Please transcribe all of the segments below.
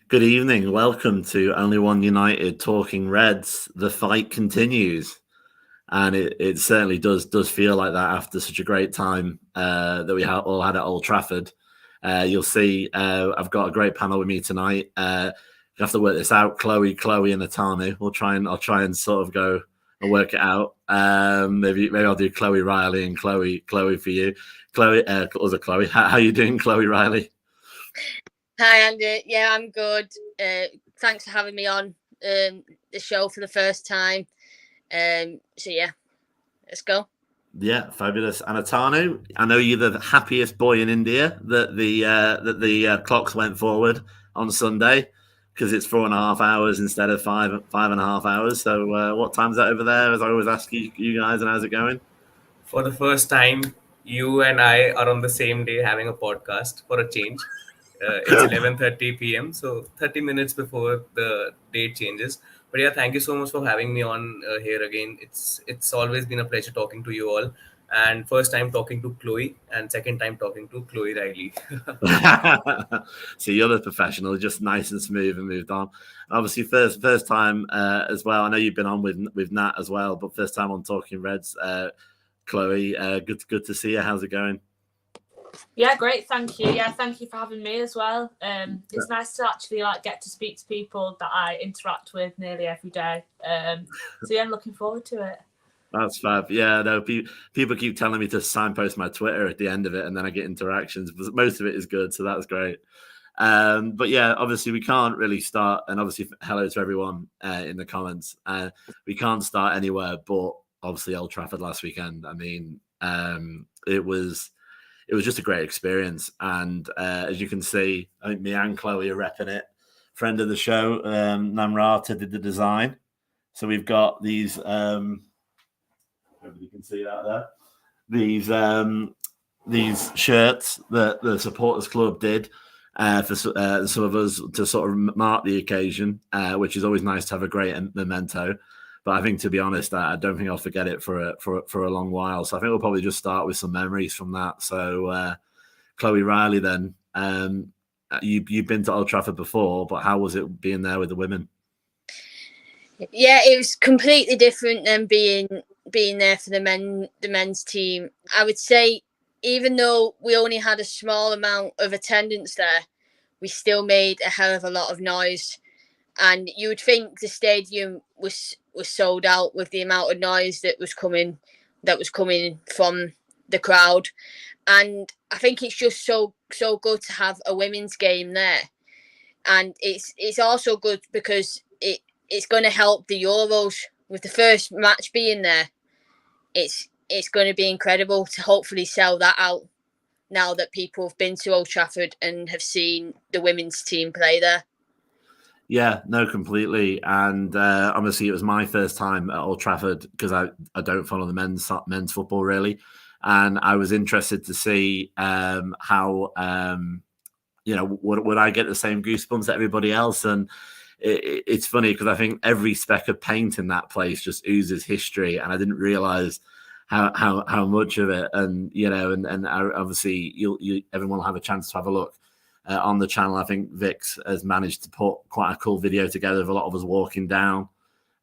Good evening. Welcome to Only One United Talking Reds. The fight continues, and it certainly does feel like that after such a great time that we all had at Old Trafford. You'll see I've got a great panel with me tonight. You have to work this out. Chloe, and Atanu. I'll try and sort of go and work it out. Maybe I'll do Chloe Riley and Chloe for you. Chloe, Chloe. How are you doing, Chloe Riley? Hi, Andy. Yeah, I'm good. Thanks for having me on the show for the first time. So yeah, let's go. Yeah, fabulous. And Atanu, I know you're the happiest boy in India that the clocks went forward on Sunday because it's 4.5 hours instead of 5.5 hours. So what time's that over there? As I always ask you guys, and how's it going? For the first time, you and I are on the same day having a podcast for a change. It's 11:30 p.m. So 30 minutes before the date changes. But yeah, thank you so much for having me on here again. It's always been a pleasure talking to you all. And first time talking to Chloe, and second time talking to Chloe Riley. So you're the professional, just nice and smooth and moved on. Obviously, first time as well. I know you've been on with Nat as well, but first time on Talking Reds. Chloe, good to see you. How's it going? Yeah, great. Thank you. Yeah, thank you for having me as well. It's nice to actually get to speak to people that I interact with nearly every day. So yeah, I'm looking forward to it. That's fab. Yeah, no, people keep telling me to signpost my Twitter at the end of it, and then I get interactions. But most of it is good, so that's great. But yeah, obviously we can't really start. And obviously, hello to everyone in the comments. We can't start anywhere but obviously Old Trafford last weekend. I mean, it was just a great experience. And as you can see, I think me and Chloe are repping it. Friend of the show, Namrata, did the design. So we've got these. Hopefully you can see that there. These shirts that the supporters club did for some of us to sort of mark the occasion, which is always nice to have a great memento. But I think, to be honest, I don't think I'll forget it for a long while. So I think we'll probably just start with some memories from that. So, Chloe Riley, then you've been to Old Trafford before, but how was it being there with the women? Yeah, it was completely different than being there for the men's team. I would say, even though we only had a small amount of attendance there, we still made a hell of a lot of noise. And you would think the stadium was sold out with the amount of noise that was coming from the crowd. And I think it's just so good to have a women's game there. And it's also good because it's going to help the Euros with the first match being there. It's going to be incredible to hopefully sell that out now that people have been to Old Trafford and have seen the women's team play there. Yeah, no, completely. And obviously it was my first time at Old Trafford because I don't follow the men's football really. And I was interested to see how, would I get the same goosebumps that everybody else? And it's funny because I think every speck of paint in that place just oozes history. And I didn't realize how much of it. And, and obviously everyone will have a chance to have a look. On the channel, I think Vix has managed to put quite a cool video together of a lot of us walking down,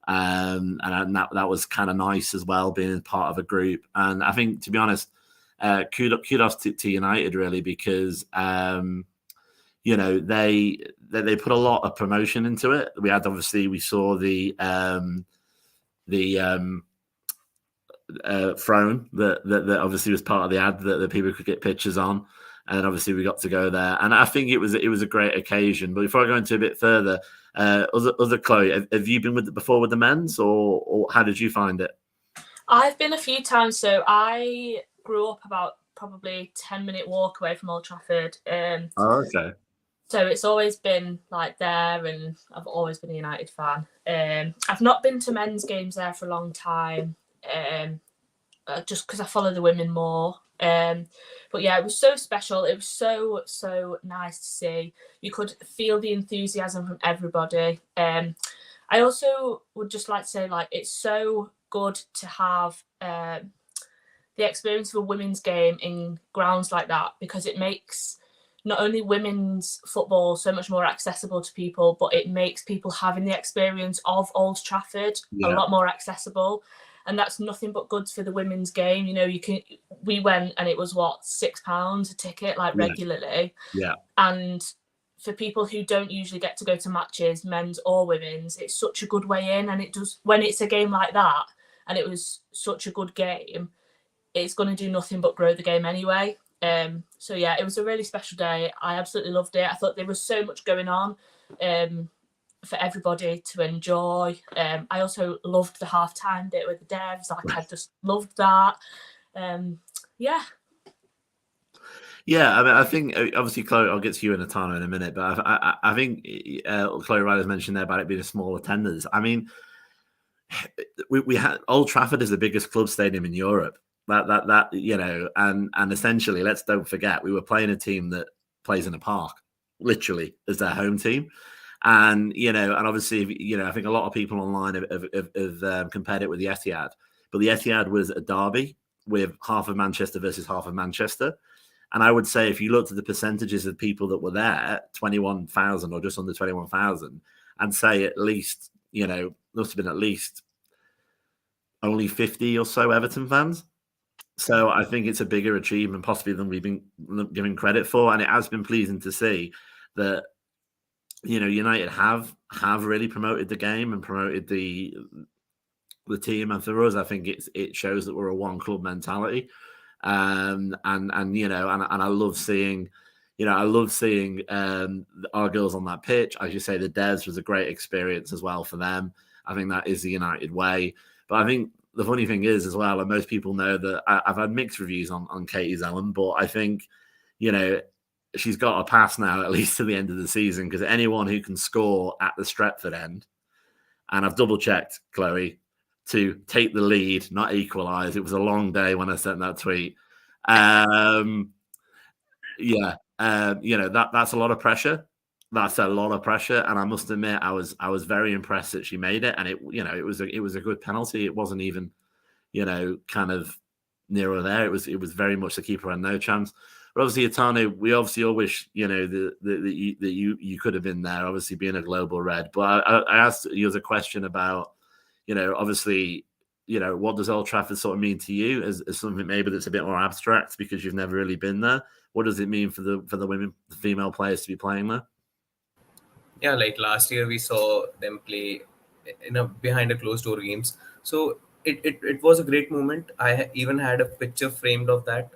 and that was kind of nice as well, being part of a group. And I think, to be honest, kudos to United really, because they put a lot of promotion into it. We saw the throne that obviously was part of the ad that people could get pictures on. And obviously we got to go there, and I think it was a great occasion. But before I go into a bit further, other Chloe, have you been before with the men's, or how did you find it? I've been a few times. So I grew up about probably 10-minute walk away from Old Trafford. Okay. So it's always been there, and I've always been a United fan. I've not been to men's games there for a long time, just because I follow the women more. But yeah, it was so special. It was so nice to see. You could feel the enthusiasm from everybody. I also would just like to say, it's so good to have the experience of a women's game in grounds like that, because it makes not only women's football so much more accessible to people, but it makes people having the experience of Old Trafford a lot more accessible. And that's nothing but good for the women's game. You know, we went and it was £6 a ticket, like regularly. Yeah. And for people who don't usually get to go to matches, men's or women's, it's such a good way in. And it does, when it's a game like that, and it was such a good game, it's going to do nothing but grow the game anyway. So yeah, it was a really special day. I absolutely loved it. I thought there was so much going on for everybody to enjoy. I also loved the halftime bit with the devs. Like, I just loved that. Yeah. Yeah, I mean, I think obviously, Chloe, I'll get to you in Atanu in a minute, but I think Chloe Ryder's mentioned there about it being a small attendance. I mean, we had Old Trafford is the biggest club stadium in Europe. That you know, and essentially, let's don't forget, we were playing a team that plays in a park, literally, as their home team. And, you know, and obviously, you know, I think a lot of people online have compared it with the Etihad. But the Etihad was a derby with half of Manchester versus half of Manchester. And I would say if you looked at the percentages of people that were there, 21,000 or just under 21,000, and say at least, you know, must have been at least only 50 or so Everton fans. So I think it's a bigger achievement possibly than we've been given credit for. And it has been pleasing to see that, you know, United have really promoted the game and promoted the team, and for us, I think it shows that we're a one club mentality, and you know, and I love seeing, you know, our girls on that pitch. As you say, the Devs was a great experience as well for them. I think that is the United way. But I think the funny thing is as well, and most people know that I've had mixed reviews on Katie Zellum, but I think, you know, she's got a pass now, at least to the end of the season, because anyone who can score at the Stretford end, and I've double checked, Chloe, to take the lead, not equalise. It was a long day when I sent that tweet. You know, that's a lot of pressure. That's a lot of pressure, and I must admit, I was very impressed that she made it, and it was a good penalty. It wasn't even, you know, kind of near or there. It was very much the keeper had no chance. But obviously, Atanu, we obviously all wish, you know, that you could have been there, obviously being a global red. But I asked you a question about, you know, obviously, you know, what does Old Trafford sort of mean to you as something maybe that's a bit more abstract because you've never really been there? What does it mean for the women, the female players to be playing there? Yeah, like last year we saw them play behind a closed door games. So it was a great moment. I even had a picture framed of that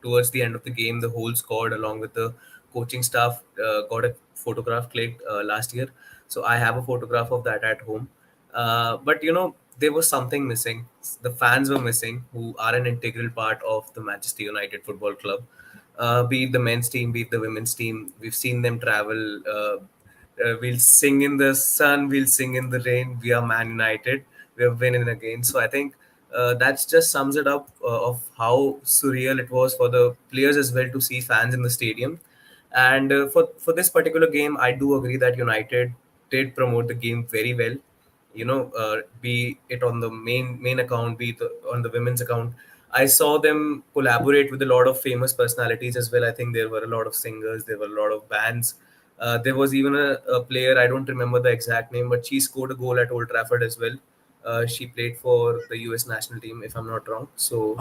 towards the end of the game. The whole squad, along with the coaching staff, got a photograph clicked last year. So I have a photograph of that at home. But you know, there was something missing. The fans were missing, who are an integral part of the Manchester United Football Club. Be it the men's team, be it the women's team. We've seen them travel. We'll sing in the sun, we'll sing in the rain. We are Man United. We are winning again. So I think that just sums it up of how surreal it was for the players as well to see fans in the stadium. And for this particular game, I do agree that United did promote the game very well. You know, be it on the main account, be it on the women's account. I saw them collaborate with a lot of famous personalities as well. I think there were a lot of singers, there were a lot of bands. There was even a player, I don't remember the exact name, but she scored a goal at Old Trafford as well. She played for the US national team, if I'm not wrong. So,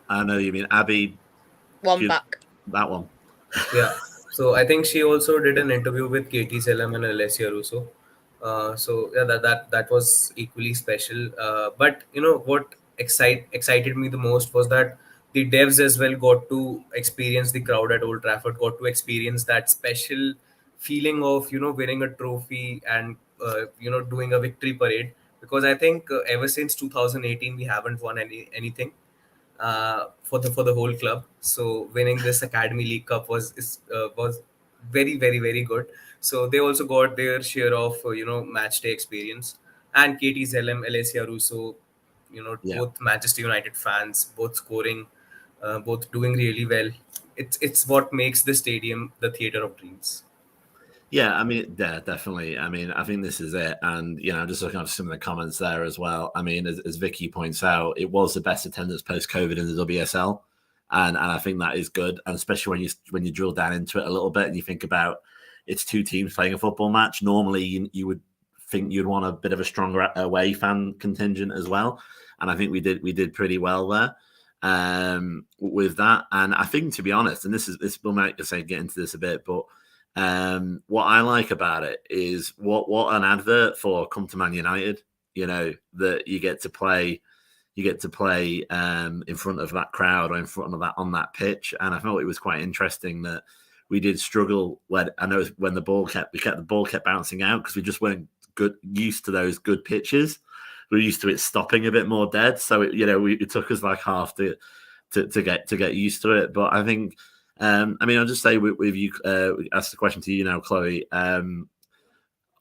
I know you mean Abby. Back. That one. Yeah. So I think she also did an interview with Katie Selam and Alessia Russo. So yeah, that was equally special. But you know what excited me the most was that the devs as well got to experience the crowd at Old Trafford, got to experience that special feeling of, you know, winning a trophy and you know, doing a victory parade. Because I think ever since 2018 we haven't won anything for the whole club. So winning this Academy League Cup was very, very, very good. So they also got their share of you know, match day experience. And Katie Zellem, Alessia Russo, you know, both Manchester United fans, both scoring, both doing really well. It's what makes the stadium the theatre of dreams. Yeah, I mean, yeah, definitely. I mean, I think this is it. And, you know, just looking at some of the comments there as well. I mean, as Vicky points out, it was the best attendance post-COVID in the WSL. and I think that is good, and especially when you drill down into it a little bit and you think about it's two teams playing a football match. Normally, you would think you'd want a bit of a stronger away fan contingent as well, and I think we did pretty well there with that. And I think, to be honest, and this will make say get into this a bit, but what I like about it is what an advert for Come to Man United. That you get to play in front of that crowd or in front of that on that pitch. And I thought it was quite interesting that we did struggle when the ball kept bouncing out because we just weren't used to those good pitches. We're used to it stopping a bit more dead. So it took us like half to get used to it. But I think I'll just say with you ask the question to you now, Chloe.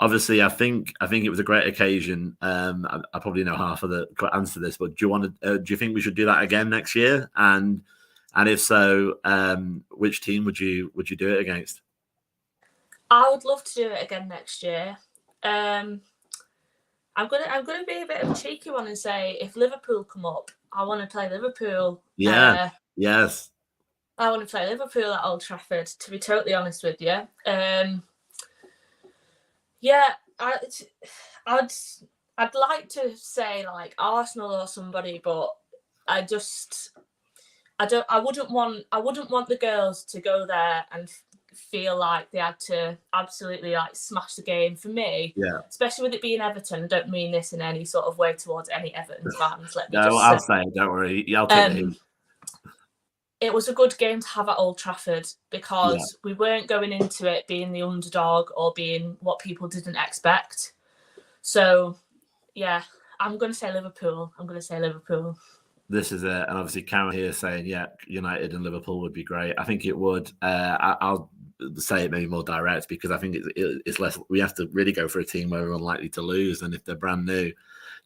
Obviously, I think it was a great occasion. I probably know half of the answer to this, but do you think we should do that again next year? And if so, which team would you do it against? I would love to do it again next year. I'm gonna be a bit of a cheeky one and say if Liverpool come up, I want to play Liverpool. Yeah. Yes. I want to play Liverpool at Old Trafford. To be totally honest with you. Yeah, I'd like to say like Arsenal or somebody, but I wouldn't want the girls to go there and feel like they had to absolutely like smash the game. For me, yeah, especially with it being Everton, I don't mean this in any sort of way towards any Everton fans. I'll say, don't worry, I'll take the hint. It was a good game to have at Old Trafford because we weren't going into it being the underdog or being what people didn't expect. So, yeah, I'm going to say Liverpool. This is it. And obviously Karen here saying, yeah, United and Liverpool would be great. I think it would. I'll say it maybe more direct because I think it's less. We have to really go for a team where we're unlikely to lose. And if they're brand new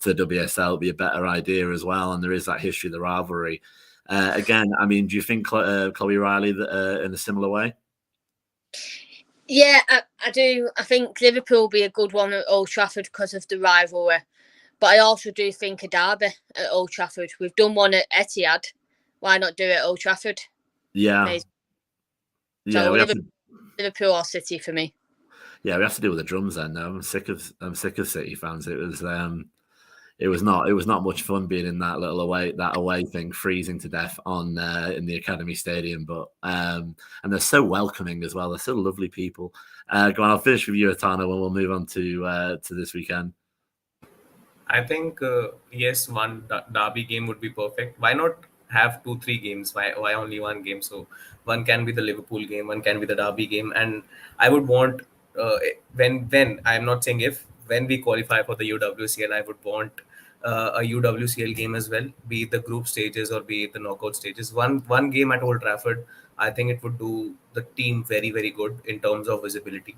to the WSL, it'll be a better idea as well. And there is that history of the rivalry. Again, do you think Chloe Riley in a similar way? Yeah, I do. I think Liverpool will be a good one at Old Trafford because of the rivalry. But I also do think a derby at Old Trafford. We've done one at Etihad. Why not do it at Old Trafford? Yeah. Amazing. Yeah, so Liverpool or City for me. Yeah, we have to deal with the drums then. No, I'm sick of City fans. It was not much fun being in that away thing, freezing to death on in the Academy Stadium. But and they're so welcoming as well. They're so lovely people. Go on, I'll finish with you, Atanu, and we'll move on to this weekend. I think yes, one derby game would be perfect. Why not have 2-3 games? Why only one game? So one can be the Liverpool game, one can be the derby game, and I would want when I'm not saying if. When we qualify for the UWCL, I would want a UWCL game as well, be it the group stages or be it the knockout stages. One game at Old Trafford, I think it would do the team very, very good in terms of visibility.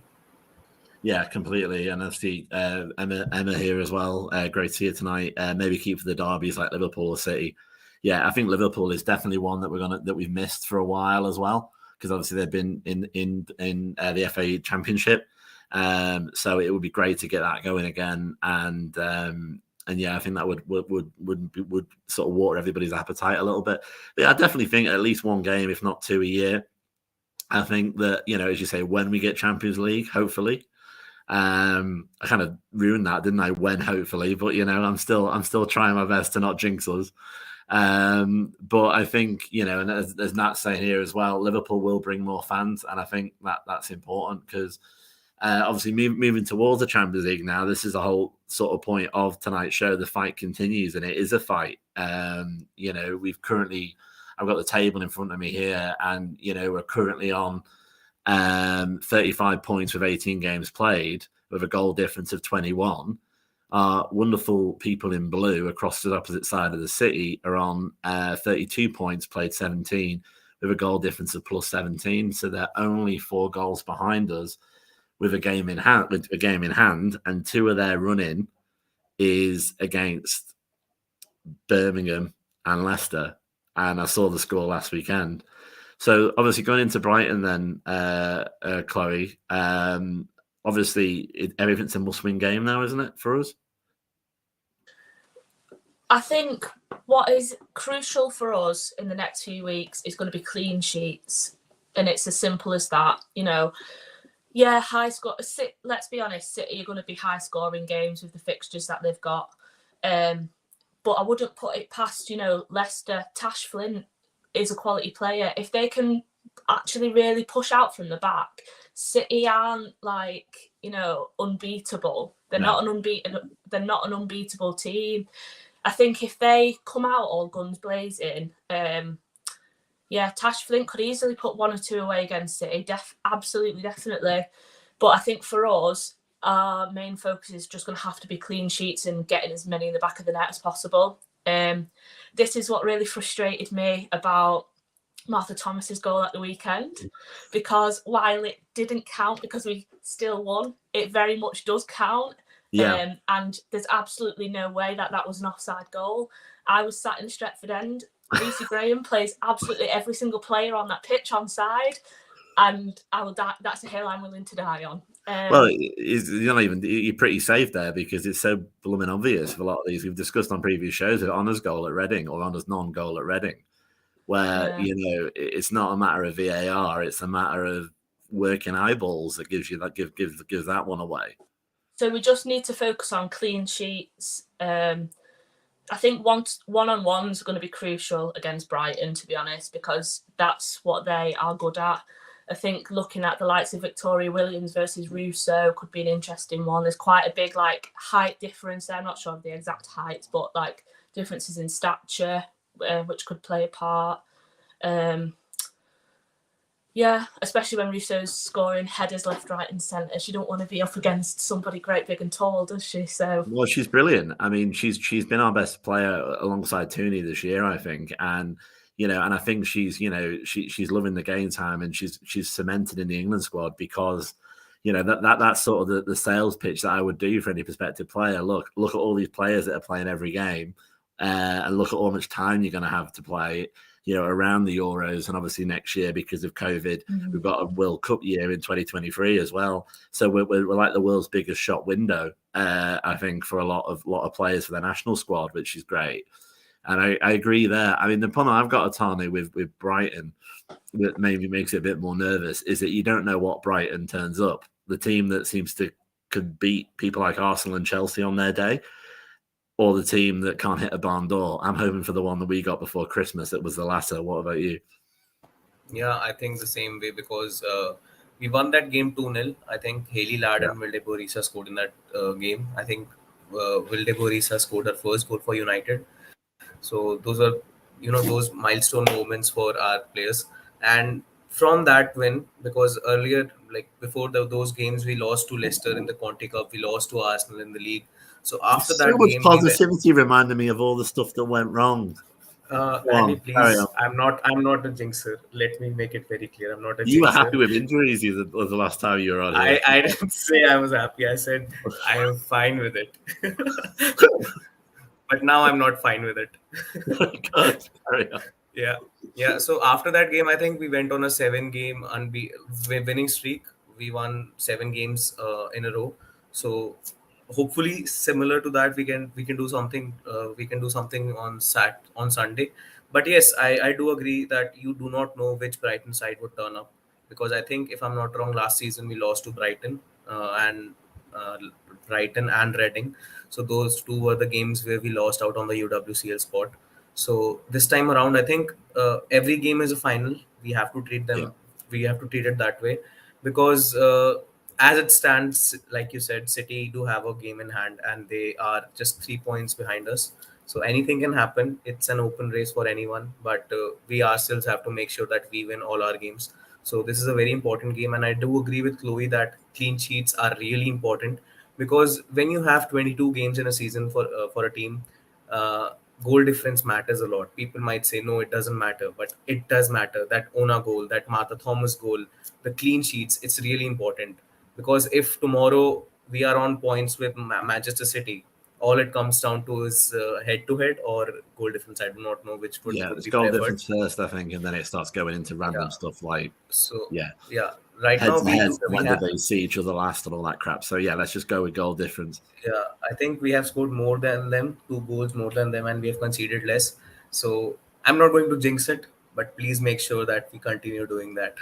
Yeah, completely. And I see Emma here as well. Great to see you tonight. Maybe keep for the derbies like Liverpool or City. Yeah, I think Liverpool is definitely one that we've missed for a while as well, because obviously they've been in the FA Championship. So it would be great to get that going again, and yeah, I think that would sort of water everybody's appetite a little bit. But yeah, I definitely think at least one game, if not two a year. I think that, as you say, when we get Champions League, hopefully, I kind of ruined that, didn't I? When hopefully, but I'm still trying my best to not jinx us. But I think, and as Nat's saying here as well, Liverpool will bring more fans, and I think that's important because. Obviously, moving towards the Champions League now, this is a whole sort of point of tonight's show. The fight continues, and it is a fight. I've got the table in front of me here, and we're currently on 35 points with 18 games played, with a goal difference of 21. Our wonderful people in blue across the opposite side of the city are on 32 points, played 17, with a goal difference of plus 17. So they're only 4 goals behind us. With a game in hand, and 2 of their run-in is against Birmingham and Leicester. And I saw the score last weekend. So obviously going into Brighton then, Chloe, obviously everything's a must-win game now, isn't it, for us? I think What is crucial for us in the next few weeks is going to be clean sheets, and it's as simple as that. Yeah, high score. Let's be honest, City are going to be high scoring games with the fixtures that they've got. But I wouldn't put it past, Leicester. Tash Flint is a quality player. If they can actually really push out from the back, City aren't unbeatable. They're not an unbeatable team. I think if they come out all guns blazing, Tash Flint could easily put 1 or 2 away against City. Absolutely, definitely. But I think for us, our main focus is just going to have to be clean sheets and getting as many in the back of the net as possible. This is what really frustrated me about Martha Thomas's goal at the weekend, because while it didn't count because we still won, it very much does count. Yeah. And there's absolutely no way that was an offside goal. I was sat in Stretford End. Lucy Graham plays absolutely every single player on that pitch on side, and I will die. That's a hill I'm willing to die on. Well, you're pretty safe there because it's so blooming obvious for a lot of these. We've discussed on previous shows of Honor's goal at Reading or Honor's non-goal at Reading, where it's not a matter of VAR, it's a matter of working eyeballs that gives that one away. So we just need to focus on clean sheets. I think one-on-ones are going to be crucial against Brighton, to be honest, because that's what they are good at. I think looking at the likes of Victoria Williams versus Russo could be an interesting one. There's quite a big height difference there. I'm not sure of the exact heights, but differences in stature, which could play a part. Especially when Russo's scoring headers left, right, and centre. She don't want to be up against somebody great, big, and tall, does she? So well, she's brilliant. I mean, she's been our best player alongside Tooney this year, I think, and I think she's loving the game time, and she's cemented in the England squad because that's sort of the sales pitch that I would do for any prospective player. Look at all these players that are playing every game, and look at how much time you're going to have to play. Around the Euros, and obviously next year because of COVID, we've got a World Cup year in 2023 as well. So we're like the world's biggest shot window, I think, for a lot of players for the national squad, which is great. And I agree there. I mean, the problem I've got Atanu with Brighton that maybe makes it a bit more nervous is that you don't know what Brighton turns up. The team that seems to could beat people like Arsenal and Chelsea on their day, or the team that can't hit a barn door. I'm hoping for the one that we got before Christmas. It was the latter. What about you? Yeah, I think the same way because we won that game 2-0. I think Hayley Ladd and Vilde Borisa scored in that game. I think Vilde Borisa scored her first goal for United. So those are, those milestone moments for our players. And from that win, because earlier, before those games, we lost to Leicester in the Conti Cup. We lost to Arsenal in the league. So after that so much game, positivity reminded me of all the stuff that went wrong. Andy, please, I'm not a jinxer. Let me make it very clear. I'm not a jinxer. You were happy with injuries was the last time you were on here. I didn't say I was happy. I said I am fine with it. But now I'm not fine with it. God, carry on. Yeah. So after that game, I think we went on a 7-game winning streak. We won 7 games in a row. So hopefully similar to that we can do something on Sunday. But yes, I do agree that you do not know which Brighton side would turn up, because I think if I'm not wrong, last season we lost to Brighton and Reading. So those two were the games where we lost out on the UWCL spot. So this time around, I think every game is a final. We have to treat them. We have to treat it that way, because as it stands, like you said, City do have a game in hand and they are just 3 points behind us. So anything can happen. It's an open race for anyone, but we ourselves have to make sure that we win all our games. So this is a very important game. And I do agree with Chloe that clean sheets are really important, because when you have 22 games in a season for a team, goal difference matters a lot. People might say, no, it doesn't matter, but it does matter. That Ona goal, that Martha Thomas goal, the clean sheets, it's really important. Because if tomorrow we are on points with Manchester City, all it comes down to is head-to-head or goal difference. I do not know which would it's be goal preferred. difference first, I think, and then it starts going into random stuff like. So right heads now to heads, we when have, did they see each other last and all that crap. So yeah, let's just go with goal difference. yeah, I think we have scored more than them, 2 goals more than them, and we have conceded less. So I'm not going to jinx it, but please make sure that we continue doing that.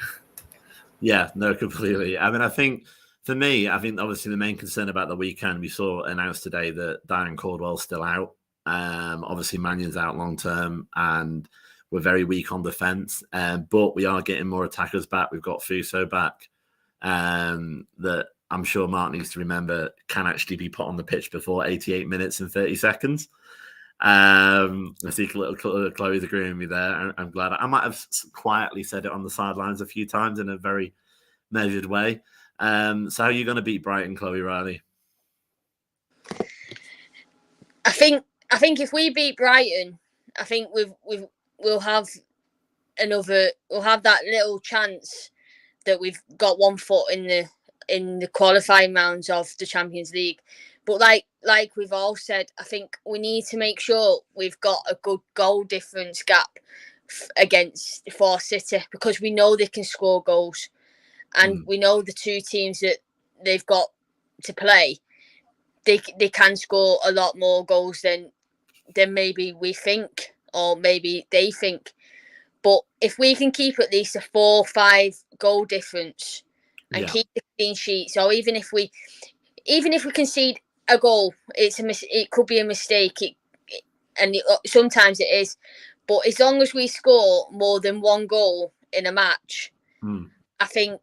Yeah, no, completely. I mean, I think for me, I think obviously the main concern about the weekend, we saw announced today that Diane Caldwell's still out. Obviously, Mannion's out long term, and we're very weak on defence. But we are getting more attackers back. We've got Fuso back. That I'm sure Mark needs to remember can actually be put on the pitch before 88 minutes and 30 seconds. I see Chloe's agreeing with me there. I'm glad. I might have quietly said it on the sidelines a few times in a very measured way. So how are you going to beat Brighton, Chloe Riley? I think if we beat Brighton, I think we'll have that little chance that we've got one foot in the qualifying rounds of the Champions League. But like we've all said, I think we need to make sure we've got a good goal difference gap for City, because we know they can score goals, and we know the two teams that they've got to play, they can score a lot more goals than maybe we think, or maybe they think. But if we can keep at least a 4-5 goal difference and keep the clean sheets, or even if we concede a goal, it could be a mistake, sometimes it is. But as long as we score more than one goal in a match, I think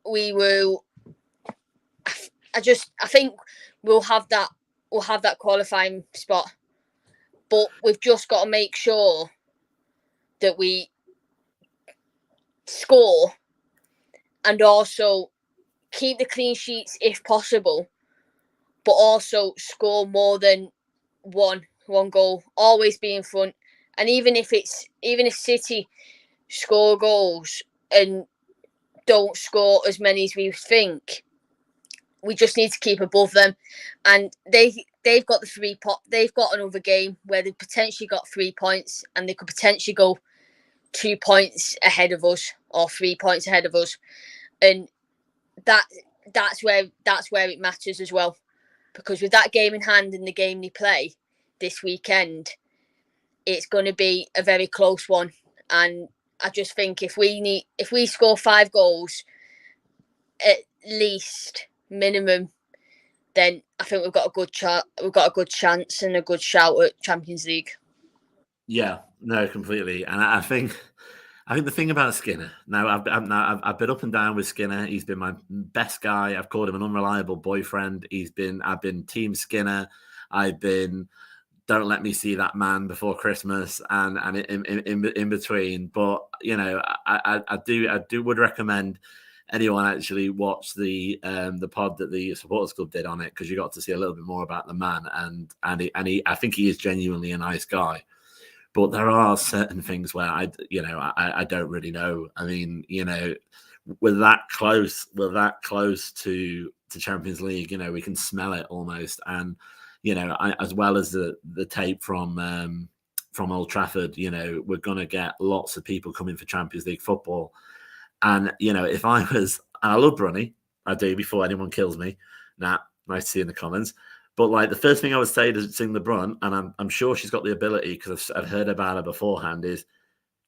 we will. I think we'll have that qualifying spot. But we've just got to make sure that we score and also keep the clean sheets if possible, but also score more than one goal. Always be in front, and even if City score goals and don't score as many as we think, we just need to keep above them. And they've got they've got another game where they've potentially got 3 points, and they could potentially go 2 points ahead of us or 3 points ahead of us, and that's where it matters as well, because with that game in hand and the game they play this weekend, it's going to be a very close one. And I just think if we score 5 goals at least minimum, then I think we've got a good chance and a good shout at Champions League. Yeah, no, completely. And I think the thing about Skinner, now I've been up and down with Skinner. He's been my best guy. I've called him an unreliable boyfriend. I've been Team Skinner. I've been don't let me see that man before Christmas and in between. But you know, I would recommend anyone actually watch the pod that the supporters club did on it, because you got to see a little bit more about the man, and I think he is genuinely a nice guy. But there are certain things where I don't really know. I mean, you know, we're that close to Champions League. You know, we can smell it almost. And you know, as well as the tape from Old Trafford, you know, we're gonna get lots of people coming for Champions League football. And you know, if I was, and I love Brunny, I do, before anyone kills me. Nice to see in the comments. But like the first thing I would say to sing the Brun, and I'm sure she's got the ability because I've heard about her beforehand, is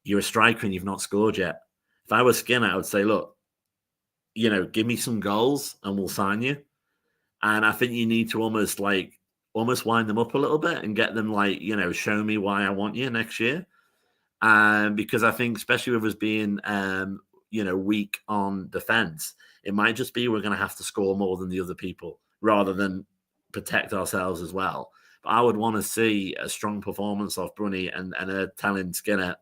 you're a striker and you've not scored yet. If I was Skinner, I would say, look, you know, give me some goals and we'll sign you. And I think you need to almost wind them up a little bit and get them like, you know, show me why I want you next year. Because I think, especially with us being, you know, weak on defence, it might just be we're going to have to score more than the other people rather than protect ourselves as well. But I would want to see a strong performance off Brunny and telling Skinner,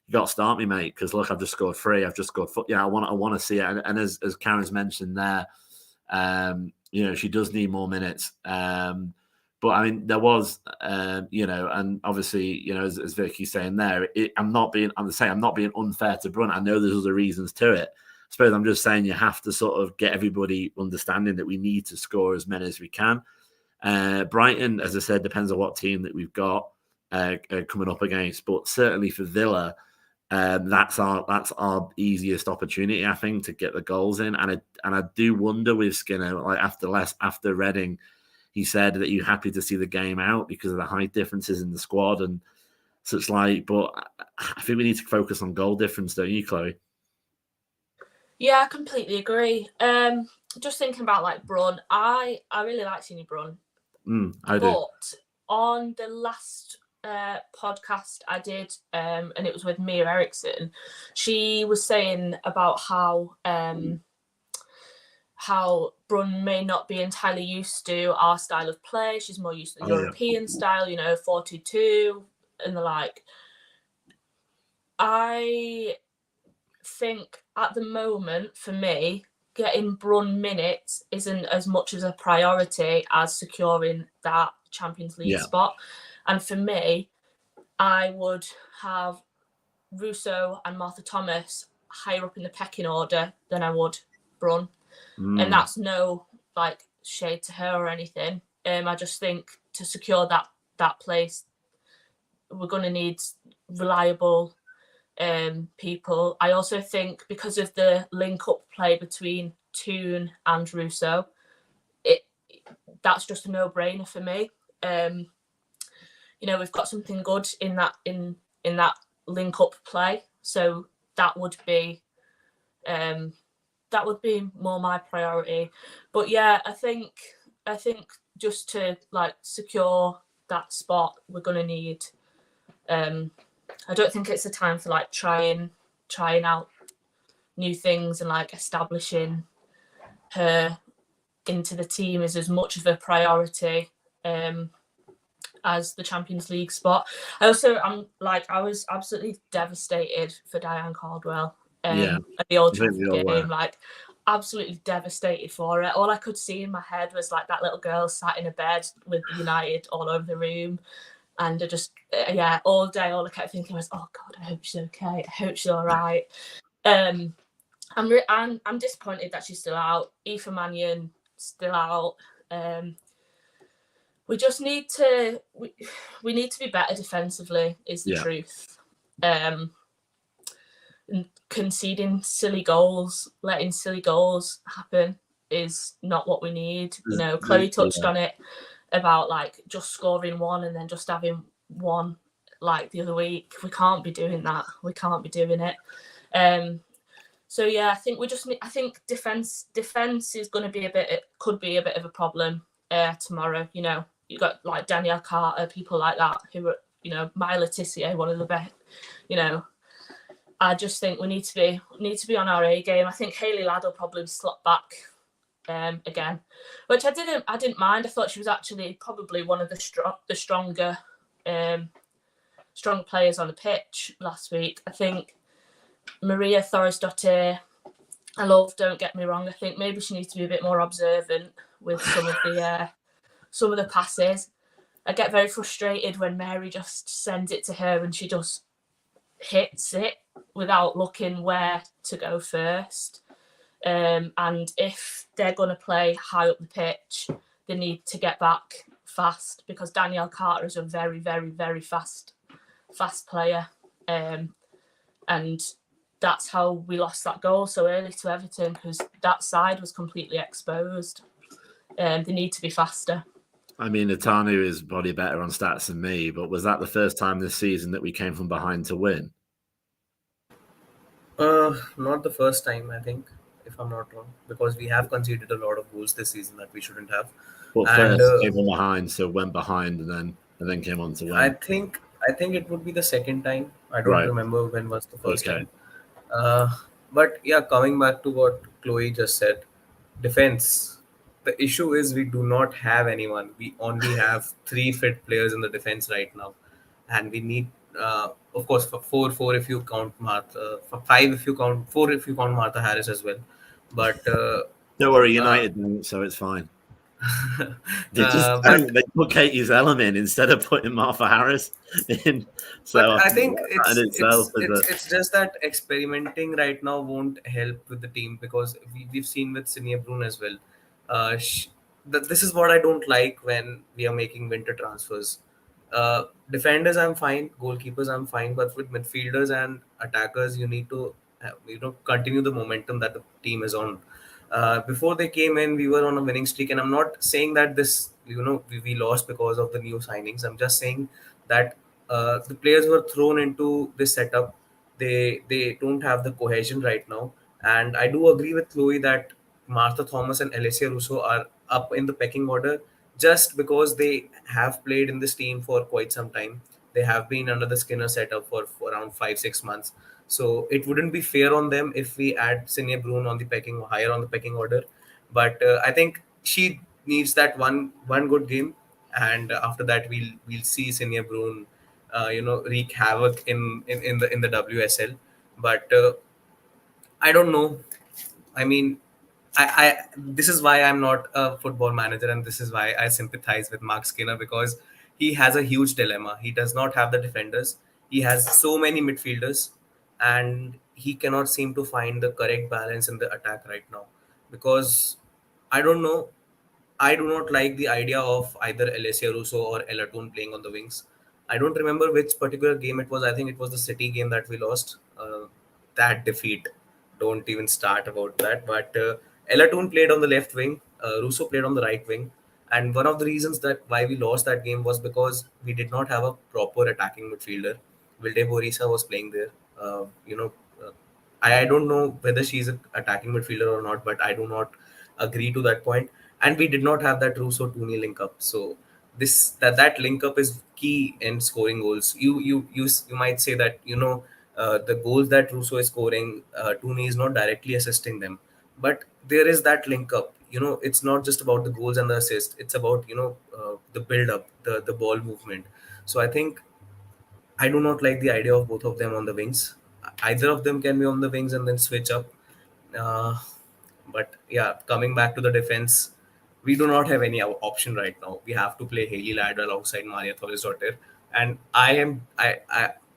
you got to start me, mate, because look, I've just scored 3. I've just scored 4. Yeah, I want to see it. And as Karen's mentioned there, you know, she does need more minutes. But I mean, there was, you know, and obviously, you know, as Vicky's saying there, I'm not being unfair to Brun. I know there's other reasons to it. I suppose I'm just saying you have to sort of get everybody understanding that we need to score as many as we can. Brighton, as I said, depends on what team that we've got coming up against. But certainly for Villa, that's our easiest opportunity, I think, to get the goals in. And I do wonder with Skinner, like after Reading, he said that you're happy to see the game out because of the height differences in the squad and such like. But I think we need to focus on goal difference, don't you, Chloe? Yeah, I completely agree. Just thinking about like Brun, I really like seeing Brun. I do. But on the last podcast I did, and it was with Mia Eriksson, she was saying about how Brun may not be entirely used to our style of play. She's more used to the European style, 4-2-2 and the like. I think at the moment, for me, getting Brun minutes isn't as much as a priority as securing that Champions League spot. And for me, I would have Russo and Martha Thomas higher up in the pecking order than I would Brun. And that's no like shade to her or anything. I just think to secure that place, we're going to need reliable people. I also think because of the link-up play between Toon and Russo, that's just a no-brainer for me. We've got something good in that link-up play, so that would be more my priority. But yeah, I think just to like secure that spot, we're going to need. I don't think it's a time for like trying out new things and like establishing her into the team is as much of a priority as the Champions League spot. I was absolutely devastated for Diane Caldwell at the Old Trafford game. Like absolutely devastated for it. All I could see in my head was like that little girl sat in a bed with United all over the room. And I just, all day, all I kept thinking was, oh God, I hope she's okay. I hope she's all right. I'm disappointed that she's still out. Aoife Mannion still out. We just need to, we need to be better defensively, is the truth. And conceding silly goals, letting silly goals happen is not what we need. Chloe touched on it about like just scoring one and then just having one like the other week. We can't be doing that. We can't be doing it. So yeah, I think I think defense is going to be could be a bit of a problem tomorrow. You got like Danielle Carter, people like that who are, Maya Letitia, one of the best. I just think we need to be on our A game. I think Hayley Ladd will probably slot back again, which I didn't mind. I thought she was actually probably one of the stronger players on the pitch last week. I think Maria Thorisdottir, I love, don't get me wrong. I think maybe she needs to be a bit more observant with some of the passes. I get very frustrated when Mary just sends it to her and she just hits it without looking where to go first. And if they're going to play high up the pitch, they need to get back fast because Danielle Carter is a very, very, very fast player. And that's how we lost that goal so early to Everton because that side was completely exposed. They need to be faster. I mean, Atanu is probably better on stats than me, but was that the first time this season that we came from behind to win? Not the first time, I think, if I'm not wrong, because we have conceded a lot of goals this season that we shouldn't have. Well, first came from behind, so went behind and then came on to win. I think it would be the second time. I don't remember when was the first time. But yeah, coming back to what Chloe just said, defense. The issue is we do not have anyone. We only have 3 fit players in the defense right now, and we need, of course, for 4 if you count Martha, for 5 if you count 4 if you count Martha Harris as well. But don't worry, United didn't, so it's fine. They put Katie Zellum in instead of putting Martha Harris in. So I think it's just that experimenting right now won't help with the team because we've seen with Sinia Brun as well. This is what I don't like when we are making winter transfers. Defenders, I'm fine. Goalkeepers, I'm fine. But with midfielders and attackers, you need to continue the momentum that the team is on. Before they came in, we were on a winning streak, and I'm not saying that this we lost because of the new signings. I'm just saying that the players were thrown into this setup. They don't have the cohesion right now, and I do agree with Chloe that Martha Thomas and Alessia Russo are up in the pecking order just because they have played in this team for quite some time. They have been under the Skinner setup for around 5-6 months. So it wouldn't be fair on them if we add Sinye Brun on the pecking higher on the pecking order. But I think she needs that one good game, and after that we'll see Sinye Brun, wreak havoc in the WSL. But I don't know. I mean, I this is why I'm not a football manager, and this is why I sympathize with Mark Skinner, because he has a huge dilemma. He does not have the defenders. He has so many midfielders, and he cannot seem to find the correct balance in the attack right now. Because I don't know. I do not like the idea of either Alessia Russo or Elatun playing on the wings. I don't remember which particular game it was. I think it was the City game that we lost. That defeat. Don't even start about that. But Elatun played on the left wing. Russo played on the right wing. And one of the reasons that why we lost that game was because we did not have a proper attacking midfielder. Vilde Borisa was playing there. Uh, I don't know whether she's an attacking midfielder or not, but I do not agree to that point. And we did not have that Russo Tooney link up. So that link up is key in scoring goals. You might say that the goals that Russo is scoring, Tooney is not directly assisting them, but there is that link up. It's not just about the goals and the assist. It's about the build up, the ball movement. So I think I do not like the idea of both of them on the wings. Either of them can be on the wings and then switch up. Uh, but yeah, coming back to the defense, we do not have any option right now. We have to play Hayley Ladd alongside Maria Thorisdottir, and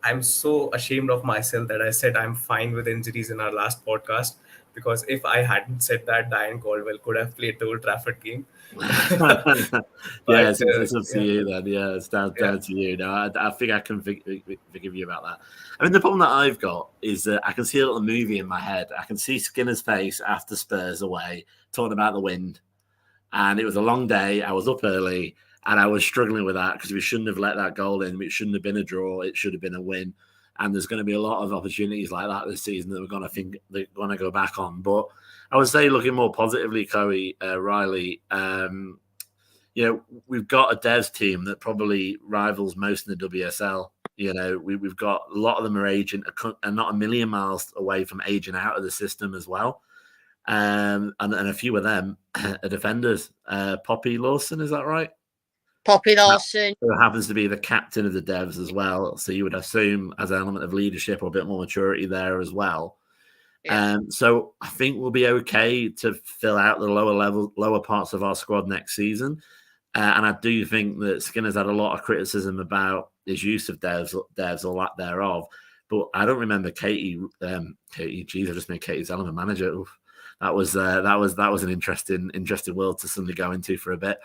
I'm so ashamed of myself that I said I'm fine with injuries in our last podcast, because if I hadn't said that, Diane Caldwell could have played the Old Trafford game. Yeah, But it's up to you then. Yeah, it's down to you. No, I think I can forgive you about that. I mean, the problem that I've got is that I can see a little movie in my head. I can see Skinner's face after Spurs away, talking about the wind. And it was a long day. I was up early, and I was struggling with that because we shouldn't have let that goal in. It shouldn't have been a draw. It should have been a win. And there's going to be a lot of opportunities like that this season that we're going to think they're going to go back on. But I would say, looking more positively, Chloe, Riley, we've got a devs team that probably rivals most in the WSL. We've got a lot of them are aging, and not a million miles away from aging out of the system as well. And a few of them are defenders. Poppy Lawson, is that right? Poppy Lawson, who happens to be the captain of the devs as well. So you would assume as an element of leadership or a bit more maturity there as well. Yeah. So I think we'll be okay to fill out the lower parts of our squad next season. And I do think that Skinner's had a lot of criticism about his use of devs or lack thereof. But I don't remember Katie. Geez, I just made Katie Zellerman manager. Oof. That was an interesting world to suddenly go into for a bit.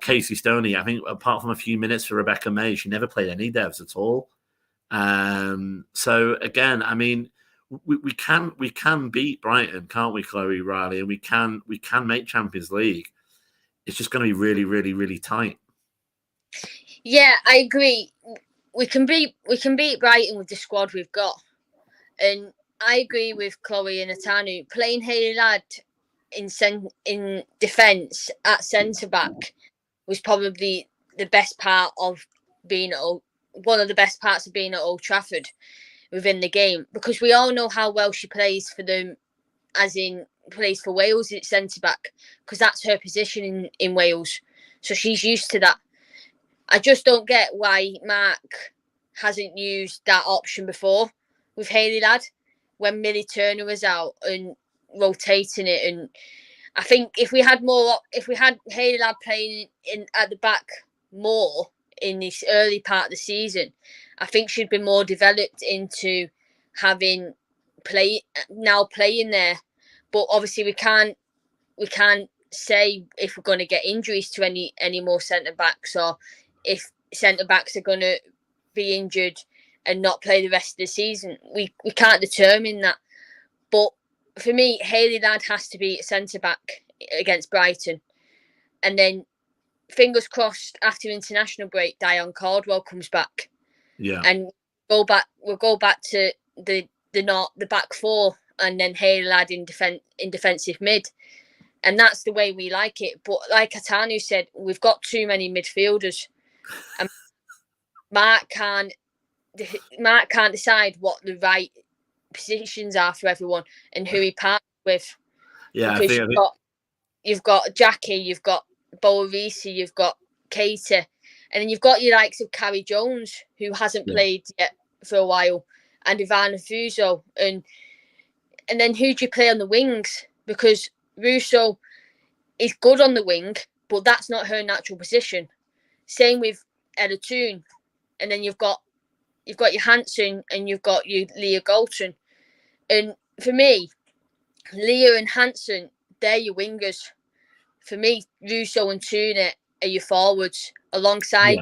Casey Stoney, I think, apart from a few minutes for Rebecca May, she never played any devs at all. So again, I mean, we can beat Brighton, can't we, Chloe, Riley? And we can make Champions League. It's just going to be really, really, really tight. Yeah, I agree. We can beat Brighton with the squad we've got, and I agree with Chloe and Atanu. Playing Hayley Ladd in defence at centre back was probably the best part of being one of the best parts of being at Old Trafford within the game, because we all know how well she plays for them, as in plays for Wales at centre back, because that's her position in Wales. So she's used to that. I just don't get why Mark hasn't used that option before with Hayley Ladd when Millie Turner was out and rotating it. And I think if we had Hayley Ladd playing at the back more in this early part of the season, I think she'd be more developed into having playing there. But obviously we can't say if we're going to get injuries to any more centre backs, or if centre-backs are going to be injured and not play the rest of the season. We can't determine that. But for me, Hayley Ladd has to be a centre-back against Brighton. And then, fingers crossed, after international break, Diane Caldwell comes back. Yeah. And we'll go back to the back four, and then Hayley Ladd in defensive mid. And that's the way we like it. But like Atanu said, we've got too many midfielders. And Mark can't decide what the right positions are for everyone and who he partners with. Yeah, because you've got Jackie, you've got Boarisi, you've got Katie, and then you've got your likes of Carrie Jones, who hasn't played yet for a while, and Ivana Fuso. And then who do you play on the wings? Because Russo is good on the wing, but that's not her natural position. Same with Atanu. And then you've got your Hansen and you've got your Leah Galton. And for me, Leah and Hansen, they're your wingers. For me, Russo and Tuna are your forwards alongside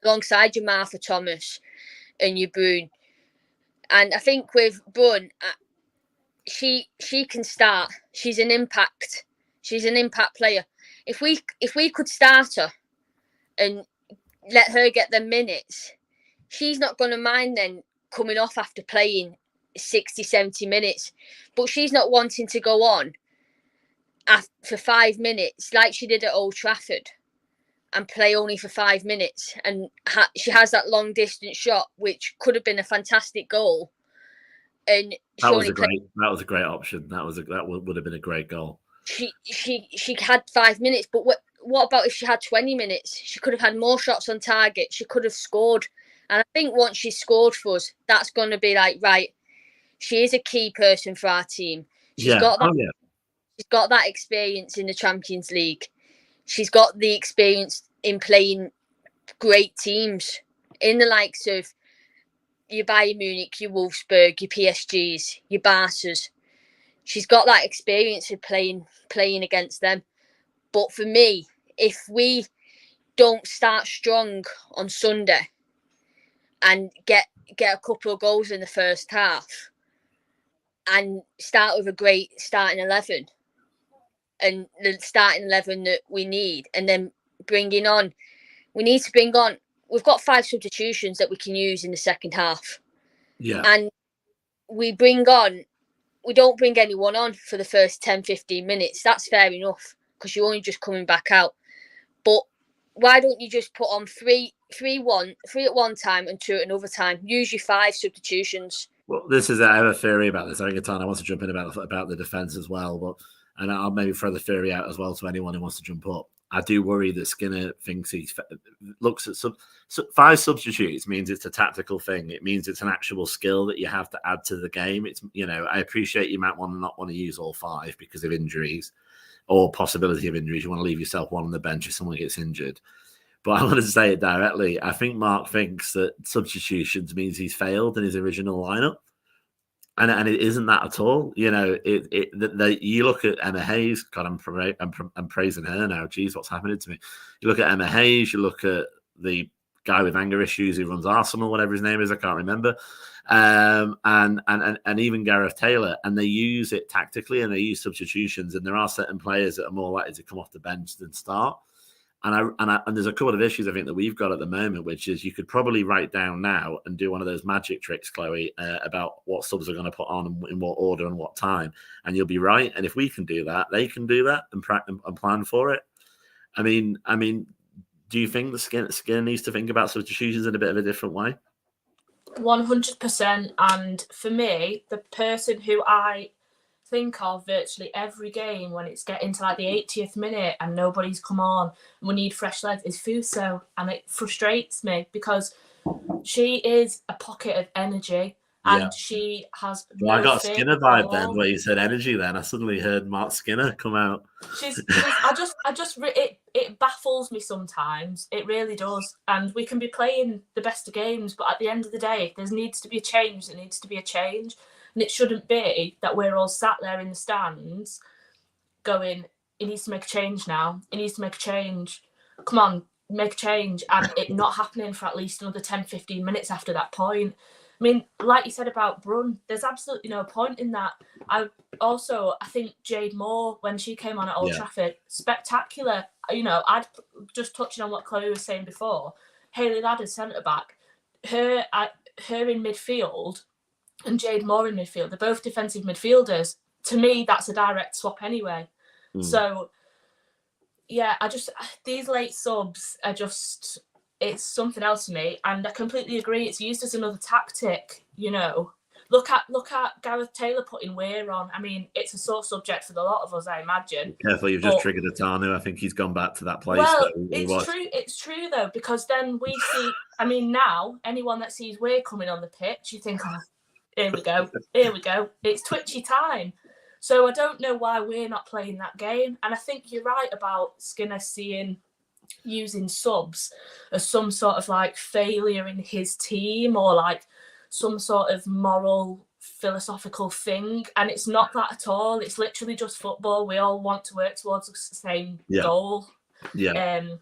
alongside your Martha Thomas and your Brune. And I think with Brune, she can start. She's an impact player. If we could start her and let her get the minutes, she's not going to mind then coming off after playing 60, 70 minutes. But she's not wanting to go on for 5 minutes like she did at Old Trafford and play only for 5 minutes. And she has that long distance shot, which could have been a fantastic goal. And that was a great option. That would have been a great goal. She had 5 minutes, but what about if she had 20 minutes? She could have had more shots on target. She could have scored. And I think once she scored for us, that's going to be like, right, she is a key person for our team. She's got that experience in the Champions League. She's got the experience in playing great teams in the likes of your Bayern Munich, your Wolfsburg, your PSGs, your Barças. She's got that experience of playing against them. But for me, if we don't start strong on Sunday and get a couple of goals in the first half and start with a great starting 11 and the starting 11 that we need, and then we've got 5 substitutions that we can use in the second half. Yeah. And we don't bring anyone on for the first 10, 15 minutes. That's fair enough because you're only just coming back out. But why don't you just put on three at one time and 2 at another time? Use your 5 substitutions. Well, I have a theory about this. I think I want to jump in about the defence as well, and I'll maybe throw the theory out as well to anyone who wants to jump up. I do worry that Skinner thinks he looks at 5 substitutes means it's a tactical thing. It means it's an actual skill that you have to add to the game. It's, I appreciate you might not want to use all 5 because of injuries or possibility of injuries. You want to leave yourself one on the bench if someone gets injured. But I want to say it directly. I think Mark thinks that substitutions means he's failed in his original lineup. And it isn't that at all. You look at Emma Hayes. God, I'm praising her now. Geez, what's happening to me? You look at Emma Hayes. You look at the guy with anger issues who runs Arsenal, whatever his name is. I can't remember. And even Gareth Taylor. And they use it tactically, and they use substitutions. And there are certain players that are more likely to come off the bench than start. And there's a couple of issues I think that we've got at the moment, which is you could probably write down now and do one of those magic tricks, Chloe, about what subs are going to put on in what order and what time, and you'll be right. And if we can do that, they can do that and plan for it. I mean, do you think the Skinner needs to think about substitutions in a bit of a different way? 100%. And for me, the person who I think of virtually every game when it's getting to like the 80th minute and nobody's come on and we need fresh legs is Fuso, and it frustrates me because she is a pocket of energy and she has I got a Skinner vibe then where you said energy. Then I suddenly heard Mark Skinner come out. It baffles me sometimes. It really does. And we can be playing the best of games, but at the end of the day, if there needs to be a change, there needs to be a change. And it shouldn't be that we're all sat there in the stands going, he needs to make a change now. He needs to make a change. Come on, make a change and it not happening for at least another 10-15 minutes after that point. I mean, like you said about Brun, there's absolutely no point in that. I think Jade Moore, when she came on at Old Trafford, spectacular. You know, I'd just touching on what Chloe was saying before, Hayley Ladd as centre-back, her in midfield and Jade Moore in midfield, they're both defensive midfielders. To me, that's a direct swap anyway. So, yeah, these late subs are just, it's something else to me. And I completely agree. It's used as another tactic, you know. Look at Gareth Taylor putting Weir on. I mean, it's a sore subject for a lot of us, I imagine. Careful, you've just triggered Atanu. I think he's gone back to that place. Well, it's true though, because then we see, I mean, now, anyone that sees Weir coming on the pitch, you think, oh, here we go. It's twitchy time. So I don't know why we're not playing that game. And I think you're right about Skinner using subs as some sort of like failure in his team or like some sort of moral, philosophical thing. And it's not that at all. It's literally just football. We all want to work towards the same goal. I'd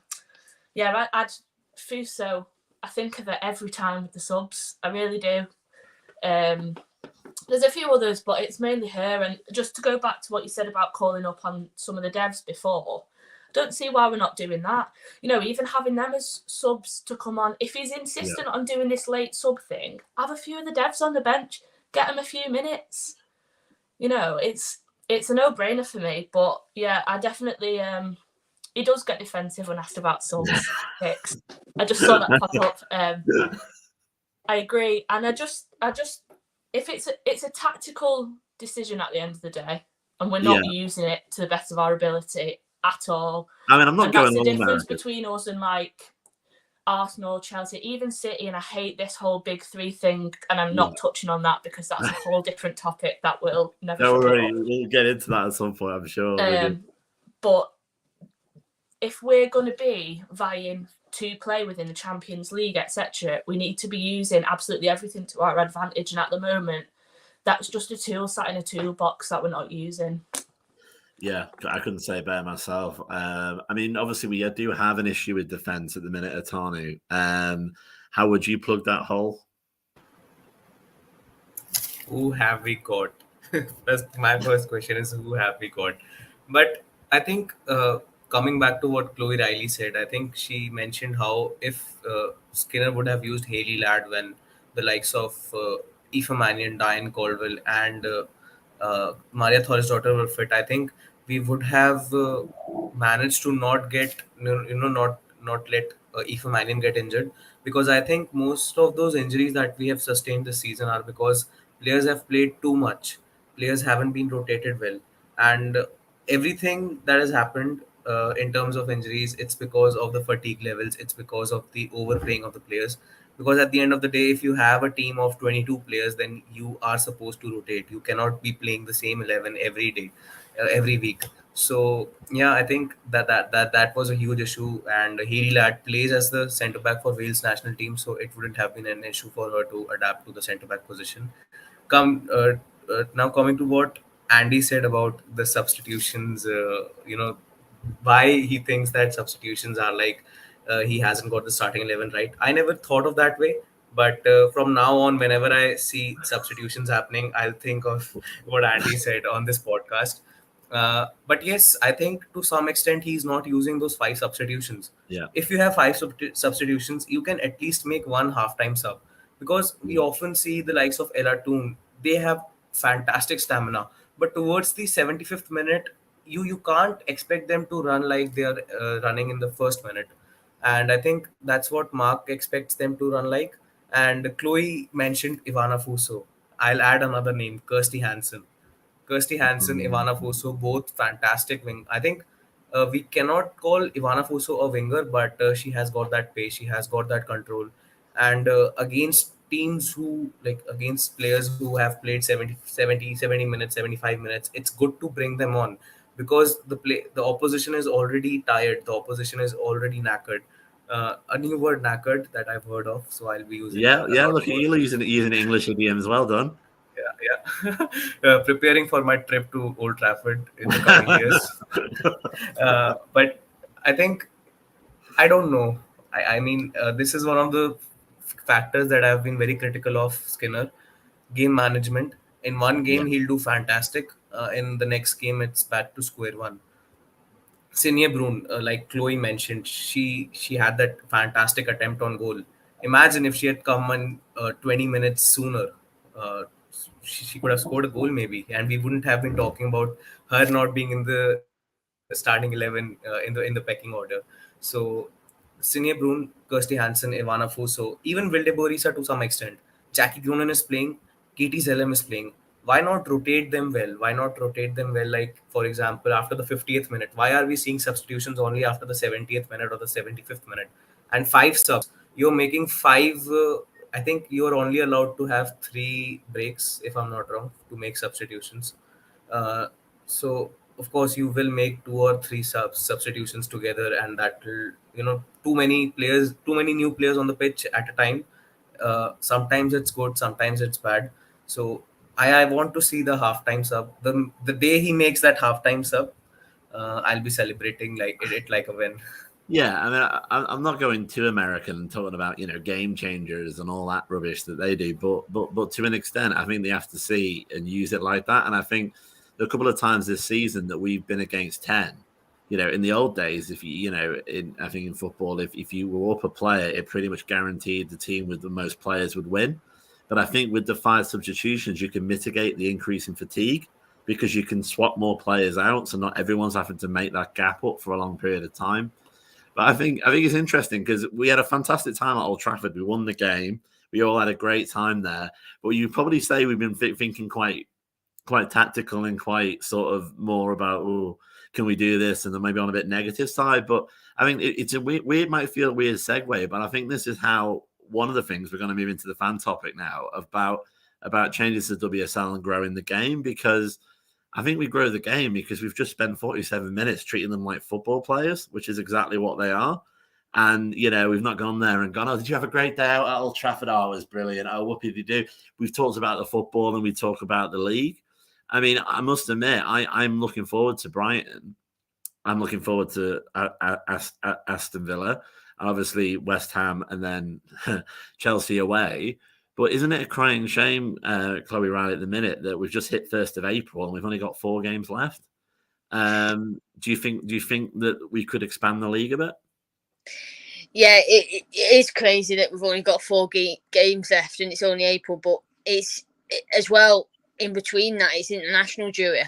Fuso, I think of it every time with the subs. I really do. There's a few others, but it's mainly her. And just to go back to what you said about calling up on some of the devs before, I don't see why we're not doing that. You know, even having them as subs to come on. If he's insistent on doing this late sub thing, have a few of the devs on the bench, get them a few minutes. You know, it's a no-brainer for me. But yeah, I definitely he does get defensive when asked about subs picks. I just saw that pop up. I agree, and I just if it's a tactical decision at the end of the day, and we're not using it to the best of our ability at all. I mean, I'm not going. That's the difference between us and like Arsenal, Chelsea, even City. And I hate this whole big three thing, and I'm not touching on that because that's a whole different topic that will never. Don't worry, we'll get into that at some point, I'm sure. But if we're going to be vying to play within the Champions League, etc., we need to be using absolutely everything to our advantage. And at the moment, that's just a tool sat in a toolbox that we're not using. Yeah, I couldn't say it better myself. I mean, obviously, we do have an issue with defence at the minute, Atanu. How would you plug that hole? Who have we got? My first question is, who have we got? But I think coming back to what Chloe Riley said, I think she mentioned how if Skinner would have used Hayley Ladd when the likes of Aoife Mannion, Diane Caldwell, and Maria Thorisdottir were fit, I think we would have managed to not get, not let Aoife Mannion get injured, because I think most of those injuries that we have sustained this season are because players have played too much, players haven't been rotated well, and everything that has happened in terms of injuries, it's because of the fatigue levels, it's because of the overplaying of the players. Because at the end of the day, if you have a team of 22 players, then you are supposed to rotate. You cannot be playing the same 11 every day, every week. So yeah, I think that was a huge issue. And Hayley Ladd plays as the centre back for Wales national team, so it wouldn't have been an issue for her to adapt to the centre back position. Now coming to what Andy said about the substitutions, why he thinks that substitutions are like he hasn't got the starting 11 right. I never thought of that way, but from now on, whenever I see substitutions happening, I'll think of what Andy said on this podcast. But yes, I think to some extent he's not using those 5 substitutions. Yeah. If you have 5 substitutions, you can at least make one halftime sub, because we often see the likes of Atanu. They have fantastic stamina, but towards the 75th minute, you can't expect them to run like they are running in the first minute. And I think that's what Mark expects them to run like. And Chloe mentioned Ivana Fuso. I'll add another name, Kirsty Hansen, Ivana Fuso, both fantastic wing. I think we cannot call Ivana Fuso a winger, but she has got that pace, she has got that control. And against teams against players who have played 70 minutes, 75 minutes, it's good to bring them on, because the opposition is already tired, the opposition is already knackered. A new word, knackered, that I've heard of, so I'll be using. Look at you using English idioms. Well done. Preparing for my trip to Old Trafford in the coming years. But I think I don't know. I mean, this is one of the factors that I've been very critical of Skinner. Game management. In one Yeah. game, he'll do fantastic. In the next game, it's back to square one. Signe Brun, like Chloe mentioned, she had that fantastic attempt on goal. Imagine if she had come in 20 minutes sooner. Uh, she could have scored a goal maybe, and we wouldn't have been talking about her not being in the starting 11 in the pecking order. So Signe Brun, Kirsty Hansen, Ivana Fuso, even Vilde Borisa to some extent. Jackie Groenen is playing, Katie Zellem is playing. Why not rotate them well? Why not rotate them well? Like, for example, after the 50th minute, why are we seeing substitutions only after the 70th minute or the 75th minute? And 5 subs, you're making five. I think you're only allowed to have 3 breaks, if I'm not wrong, to make substitutions. So of course you will make 2 or 3 substitutions together, and that will, too many players, too many new players on the pitch at a time. Sometimes it's good, sometimes it's bad. So I want to see the halftime sub. The day he makes that halftime sub, I'll be celebrating it like a win. Yeah, I mean, I'm not going too American and talking about game changers and all that rubbish that they do, but to an extent, I think they have to see and use it like that. And I think a couple of times this season that we've been against 10. In the old days, if I think in football, if you were up a player, it pretty much guaranteed the team with the most players would win. But I think with the 5 substitutions, you can mitigate the increase in fatigue because you can swap more players out, so not everyone's having to make that gap up for a long period of time. But I think it's interesting because we had a fantastic time at Old Trafford. We won the game. We all had a great time there. But you'd probably say we've been thinking quite tactical and quite sort of more about, can we do this? And then maybe on a bit negative side. But I mean, it's a weird, might feel weird segue, but I think this is how one of the things we're going to move into the fan topic now about changes to WSL and growing the game, because I think we grow the game because we've just spent 47 minutes treating them like football players, which is exactly what they are. And, we've not gone there and gone, did you have a great day out at Old Trafford? Oh, it was brilliant. Oh, what did you do? We've talked about the football and we talk about the league. I mean, I must admit, I'm looking forward to Brighton. I'm looking forward to Aston Villa, obviously West Ham, and then Chelsea away. But isn't it a crying shame, Chloe Riley, at the minute that we've just hit 1st of April and we've only got 4 games left? Do you think that we could expand the league a bit? Yeah, it is crazy that we've only got 4 games left and it's only April. But it's as well, in between that, it's international duty,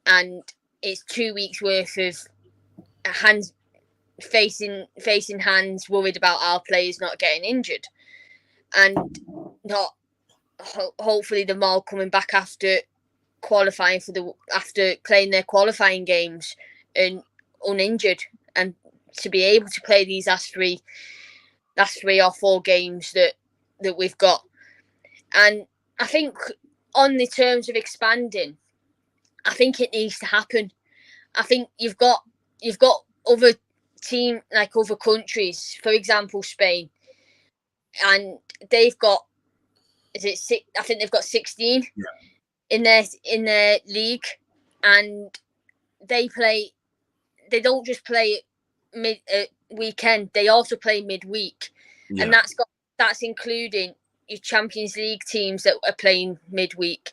and it's 2 weeks worth of hands facing hands, worried about our players not getting injured, and not hopefully them all coming back after qualifying after playing their qualifying games and uninjured, and to be able to play these last 3 or 4 games that we've got. And I think on the terms of expanding, I think it needs to happen. I think you've got other other countries, for example Spain, and they've got, I think they've got 16 in their league, and they don't just play mid weekend, they also play midweek, and that's including your Champions League teams that are playing midweek,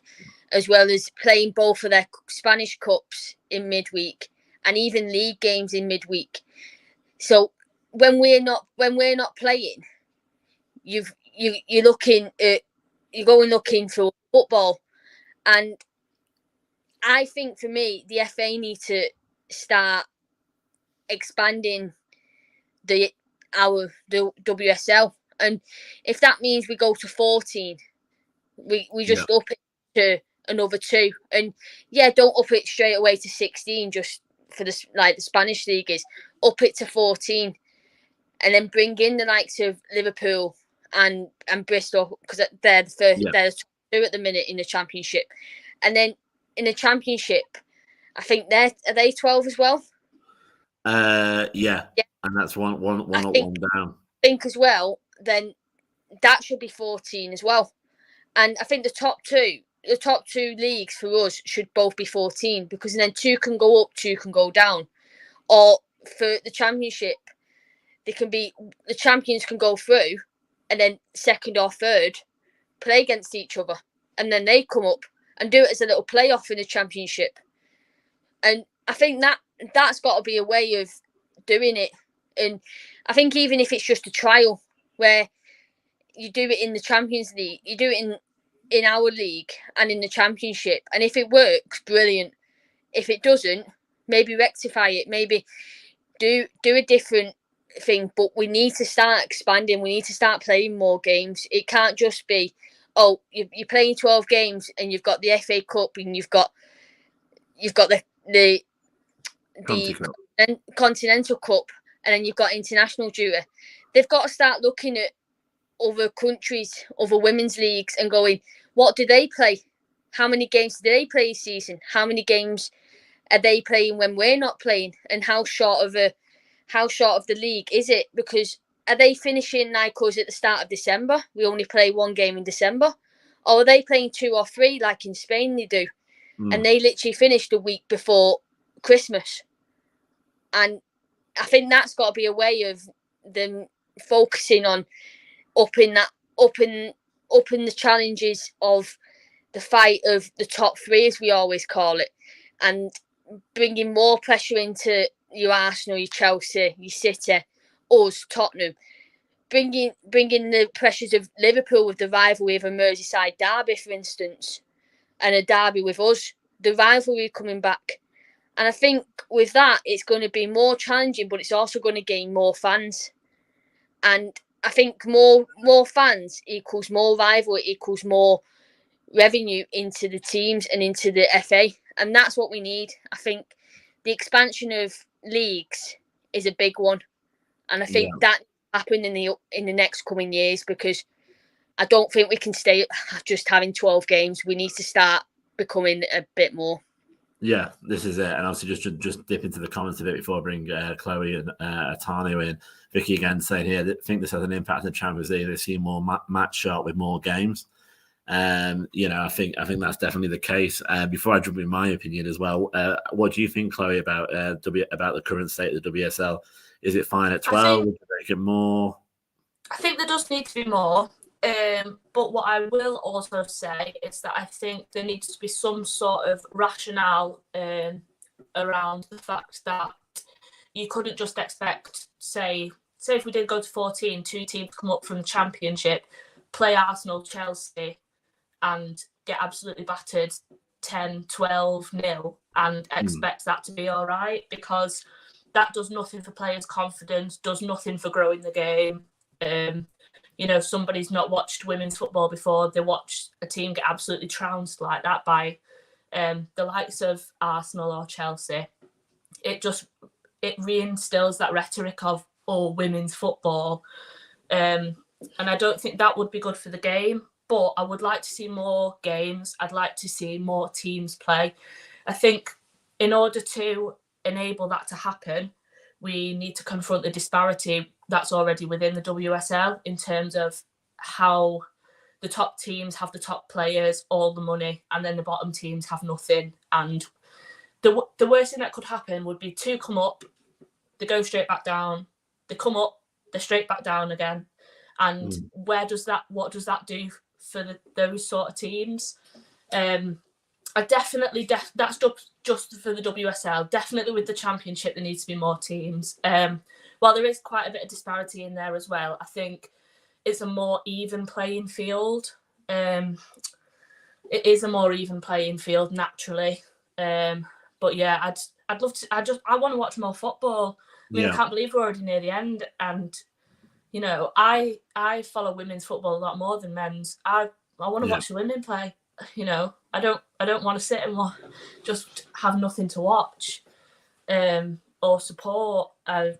as well as playing both of their Spanish Cups in midweek and even league games in midweek. So when we're not playing, you're going looking for football. And I think for me, the FA need to start expanding the WSL, and if that means we go to 14, we just up it to another 2, and don't up it straight away to 16 just for the Spanish league is. Up it to 14, and then bring in the likes of Liverpool and Bristol, because they're the first, they're the 2 at the minute in the Championship, and then in the Championship, I think are they 12 as well? Yeah, and that's one up, one down. I think as well, then that should be 14 as well. And I think the top two leagues for us should both be 14, because then 2 can go up, 2 can go down. Or for the Championship, the champions can go through, and then second or third play against each other, and then they come up and do it as a little playoff in the championship. And I think that's got to be a way of doing it. And I think even if it's just a trial where you do it in the Champions League, you do it in our league and in the championship, and if it works, brilliant. If it doesn't, maybe rectify it, maybe do a different thing. But we need to start expanding. We need to start playing more games. It can't just be, oh, you're playing 12 games and you've got the FA Cup and you've got the Continental Cup, and then you've got international duty. They've got to start looking at other countries, other women's leagues, and going, what do they play? How many games do they play a season? How many games are they playing when we're not playing? And how short of the league is it? Because are they finishing like us at the start of December? We only play one game in December. Or are they playing 2 or 3 like in Spain they do? And they literally finished a week before Christmas. And I think that's got to be a way of them focusing on upping the challenges of the fight of the top 3, as we always call it, and bringing more pressure into your Arsenal, your Chelsea, your City, us, Tottenham, bringing the pressures of Liverpool with the rivalry of a Merseyside derby, for instance, and a derby with us, the rivalry coming back. And I think with that, it's going to be more challenging, but it's also going to gain more fans. And I think more fans equals more rivalry, equals more revenue into the teams and into the FA. And that's what we need. I think the expansion of leagues is a big one. And I think that happen in the next coming years, because I don't think we can stay just having 12 games. We need to start becoming a bit more. Yeah, this is it. And obviously just dip into the comments a bit before I bring Chloe and Atanu in. Vicky again saying here that I think this has an impact on the Champions League. They see more match sharp with more games. I think that's definitely the case. Before I jump in my opinion as well, what do you think, Chloe, about the current state of the WSL? Is it fine at 12? Would you make it more? I think there does need to be more. But what I will also say is that I think there needs to be some sort of rationale around the fact that you couldn't just expect, say if we did go to 14, 2 teams come up from the Championship, play Arsenal, Chelsea, and get absolutely battered 10, 12-0 and expect that to be all right, because that does nothing for players' confidence, does nothing for growing the game. Somebody's not watched women's football before, they watch a team get absolutely trounced like that by the likes of Arsenal or Chelsea. It reinstills that rhetoric of, women's football. And I don't think that would be good for the game, but I would like to see more games. I'd like to see more teams play. I think in order to enable that to happen, we need to confront the disparity that's already within the WSL in terms of how the top teams have the top players, all the money, and then the bottom teams have nothing. And the worst thing that could happen would be 2 come up, they go straight back down, they come up, they're straight back down again. And what does that do for those sort of teams? I definitely, that's just for the WSL. Definitely with the Championship, there needs to be more teams. While there is quite a bit of disparity in there as well, I think it's a more even playing field. It is a more even playing field naturally. But yeah, I'd love to. I want to watch more football. I mean, I can't believe we're already near the end. And I follow women's football a lot more than men's. I want to watch the women play. I don't want to sit and just have nothing to watch or support. I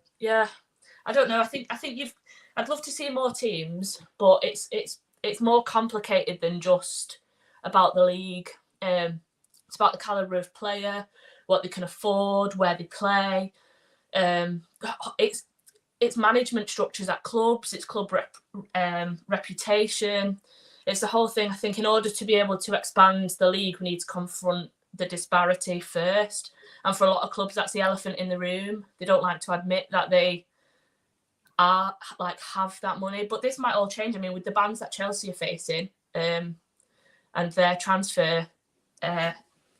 don't know. I think I'd love to see more teams, but it's more complicated than just about the league. It's about the caliber of player, what they can afford, where they play. It's management structures at clubs. It's club reputation. It's the whole thing. I think in order to be able to expand the league, we need to confront the disparity first. And for a lot of clubs, that's the elephant in the room. They don't like to admit that they are like have that money. But this might all change. I mean, with the bans that Chelsea are facing, and their transfer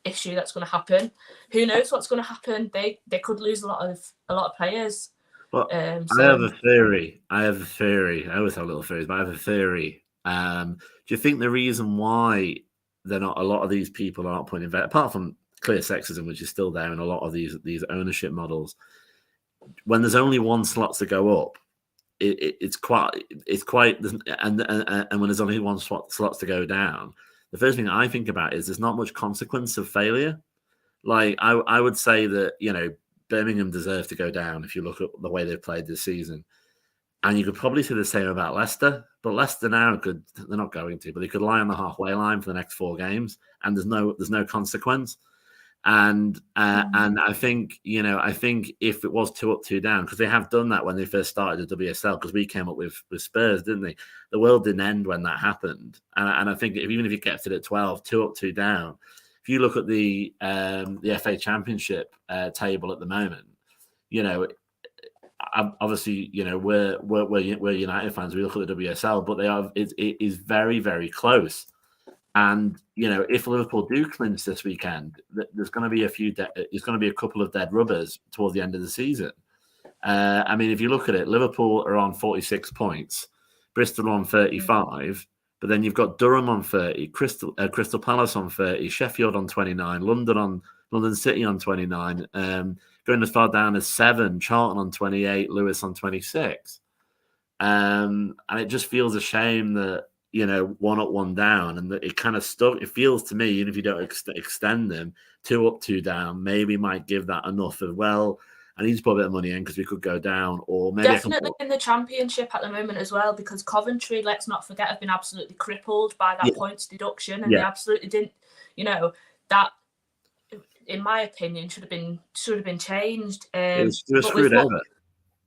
issue that's going to happen, who knows what's going to happen? They could lose a lot of players. Well, I have a theory. I always have little theories, but I have a theory. Do you think the reason why they're not, a lot of these people are not putting in, apart from clear sexism, which is still there in a lot of these ownership models, when there's only one slot to go up, it's quite, and when there's only one slot to go down, the first thing I think about is there's not much consequence of failure. Like I would say that, Birmingham deserve to go down if you look at the way they've played this season. And you could probably say the same about Leicester, but Leicester now they're not going to, but they could lie on the halfway line for the next 4 games and there's no consequence. And I think, I think if it was 2 up, 2 down, because they have done that when they first started the WSL, because we came up with Spurs, didn't they? The world didn't end when that happened. And I think even if you kept it at 12, 2 up, 2 down, if you look at the FA Championship table at the moment, obviously, we're United fans. We look at the WSL, but it is very, very close. And if Liverpool do clinch this weekend, there's going to be a couple of dead rubbers towards the end of the season. I mean, if you look at it, Liverpool are on 46 points, Bristol on 35. But then you've got Durham on 30, Crystal Palace on 30, Sheffield on 29, London City on 29, going as far down as 7, Charlton on 28, Lewis on 26. And it just feels a shame that, 1 up, 1 down, and that it kind of stuck. It feels to me, even if you don't extend them, 2 up, 2 down, maybe might give that enough as well. I need to put a bit of money in because we could go down, or maybe definitely in the Championship at the moment as well, because Coventry, let's not forget, have been absolutely crippled by that points deduction, and they absolutely didn't. That, in my opinion, should have been changed. It was screwed over.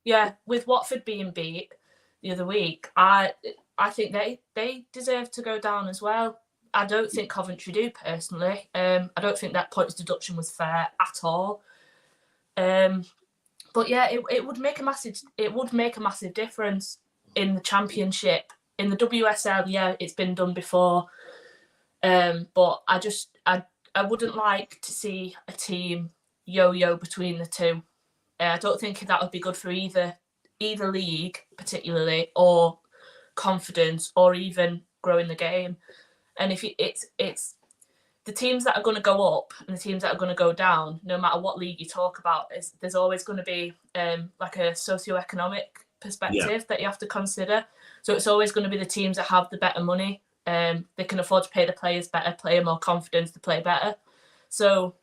Yeah, with Watford being beat the other week, I think they deserve to go down as well. I don't think Coventry do personally. I don't think that points deduction was fair at all. But yeah, it would make a massive difference in the Championship. In the WSL, yeah, it's been done before. But I wouldn't like to see a team yo-yo between the two. I don't think that would be good for either league particularly, or confidence, or even growing the game. And if it's the teams that are going to go up and the teams that are going to go down, no matter what league you talk about, there's always going to be like a socioeconomic perspective that you have to consider. So it's always going to be the teams that have the better money. They can afford to pay the players better, player more confidence to play better. So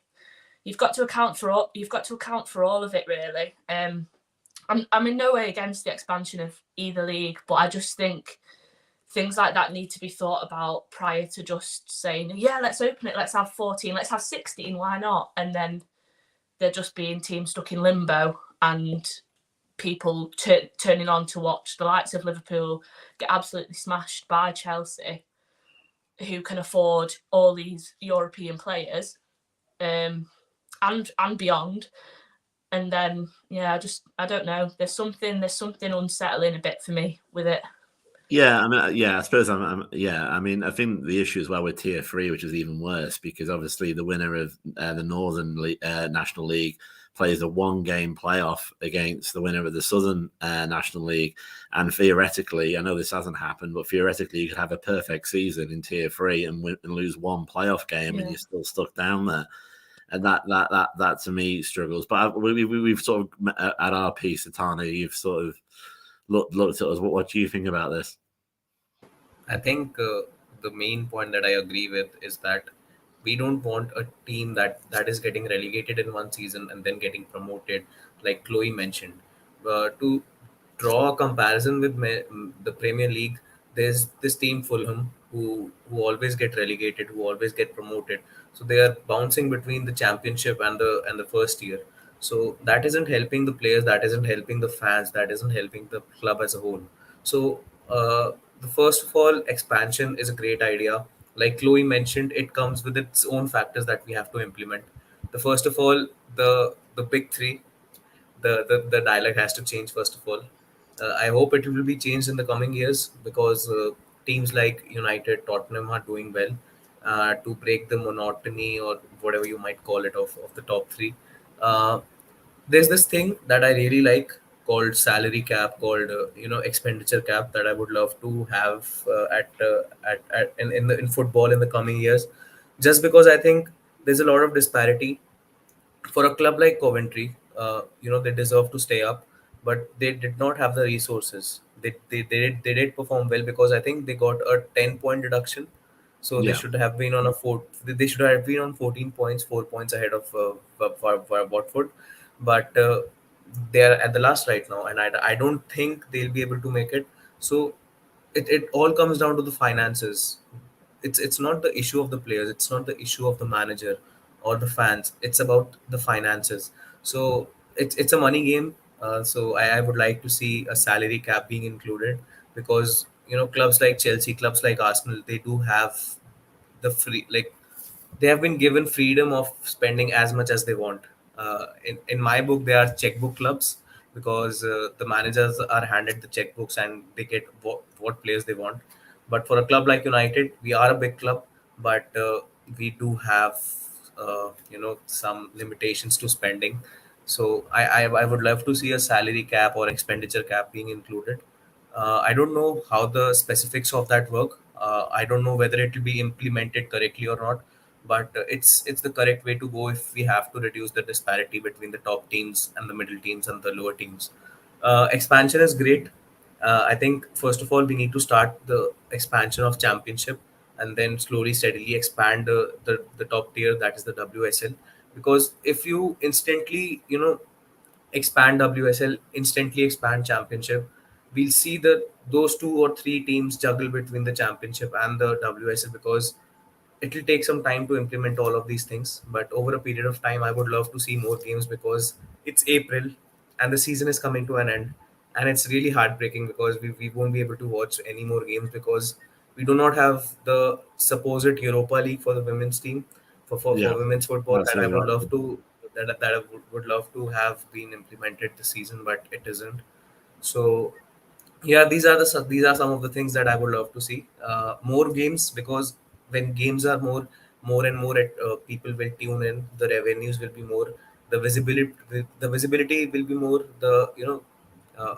you've got to account for all of it, really. I'm in no way against the expansion of either league, but I just think things like that need to be thought about prior to just saying, yeah, let's open it, let's have 14, let's have 16, why not? And then they're just being teams stuck in limbo and people turning on to watch the likes of Liverpool get absolutely smashed by Chelsea, who can afford all these European players and beyond. And then, yeah, I don't know. There's something unsettling a bit for me with it. Yeah, I mean, I suppose I mean, I think the issue as well with Tier 3, which is even worse, because obviously the winner of the Northern National League plays a 1-game playoff against the winner of the Southern National League. And theoretically, I know this hasn't happened, but theoretically you could have a perfect season in Tier 3 and lose 1 playoff game and you're still stuck down there. And that to me struggles. But we've sort of, at our piece, Atanu, you've sort of looked at us. What do you think about this? I think the main point that I agree with is that we don't want a team that is getting relegated in one season and then getting promoted, like Chloe mentioned. To draw a comparison with the Premier League, there's this team Fulham who always get relegated, who always get promoted. So they are bouncing between the Championship and the first year. So that isn't helping the players, that isn't helping the fans, that isn't helping the club as a whole. So the first of all, expansion is a great idea. Like Chloe mentioned, it comes with its own factors that we have to implement. The first of all, the big three, the dialect has to change first of all. I hope it will be changed in the coming years because teams like United, Tottenham are doing well to break the monotony or whatever you might call it of the top three. Uh, there's this thing that I really like called salary cap, called expenditure cap that I would love to have in football in the coming years, just because I think there's a lot of disparity for a club like Coventry. They deserve to stay up, but they did not have the resources. They did perform well because I think they got a 10-point deduction, so they Yeah. should have been on a four. They should have been on 14 points, 4 points ahead of Watford, but they are at the last right now, and I don't think they'll be able to make it. So it all comes down to the finances. It's not the issue of the players, it's not the issue of the manager or the fans, it's about the finances. So it's a money game. So I would like to see a salary cap being included, because clubs like Chelsea, clubs like Arsenal, they do have the free, like, they have been given freedom of spending as much as they want. In my book, they are checkbook clubs, because the managers are handed the checkbooks and they get what players they want. But for a club like United, we are a big club, but we do have some limitations to spending. So I would love to see a salary cap or expenditure cap being included. I don't know how the specifics of that work. I don't know whether it will be implemented correctly or not, but it's the correct way to go if we have to reduce the disparity between the top teams and the middle teams and the lower teams. Expansion is great. I think first of all we need to start the expansion of championship, and then slowly steadily expand the top tier, that is the WSL. Because if you instantly expand WSL, instantly expand championship, we'll see that those two or three teams juggle between the championship and the WSL, because it will take some time to implement all of these things. But over a period of time, I would love to see more games, because it's April and the season is coming to an end. And it's really heartbreaking because we won't be able to watch any more games, because we do not have the supposed Europa League for the women's team, for Yeah. women's football, that I Absolutely would right. love to that I would love to have been implemented this season, but it isn't. So yeah, these are some of the things that I would love to see. More games, because when games are more and more, people will tune in, the revenues will be more, the visibility will be more, uh,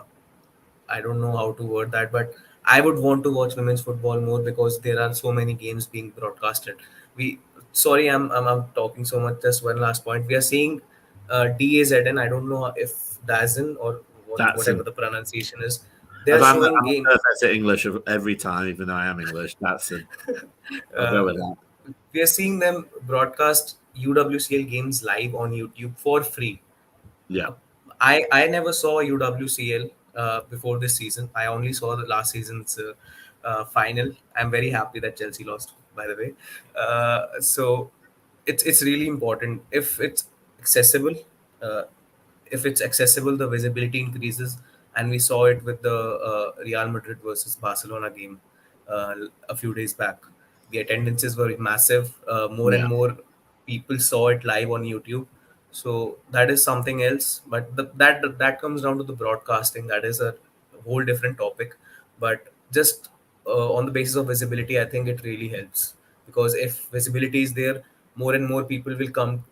I don't know how to word that, but I would want to watch women's football more, because there are so many games being broadcasted. We Sorry, I'm talking so much. Just one last point. We are seeing DAZN. I don't know if DAZN or That's whatever in. the pronunciation is. They As are I'm showing game. perfect at English every time, even though I am English. That's in. I'll go Uh, with that. we are seeing them broadcast UWCL games live on YouTube for free. Yeah. Uh, I never saw UWCL before this season. I only saw the last season's final. I'm very happy that Chelsea lost, by the way. So it's really important if it's accessible. Uh, if it's accessible, the visibility increases, and we saw it with the Real Madrid versus Barcelona game a few days back. The attendances were massive. More and Yeah. more people saw it live on YouTube. So that is something else. But that comes down to the broadcasting. That is a whole different topic. But just on the basis of visibility, I think it really helps, because if visibility is there, more and more people will come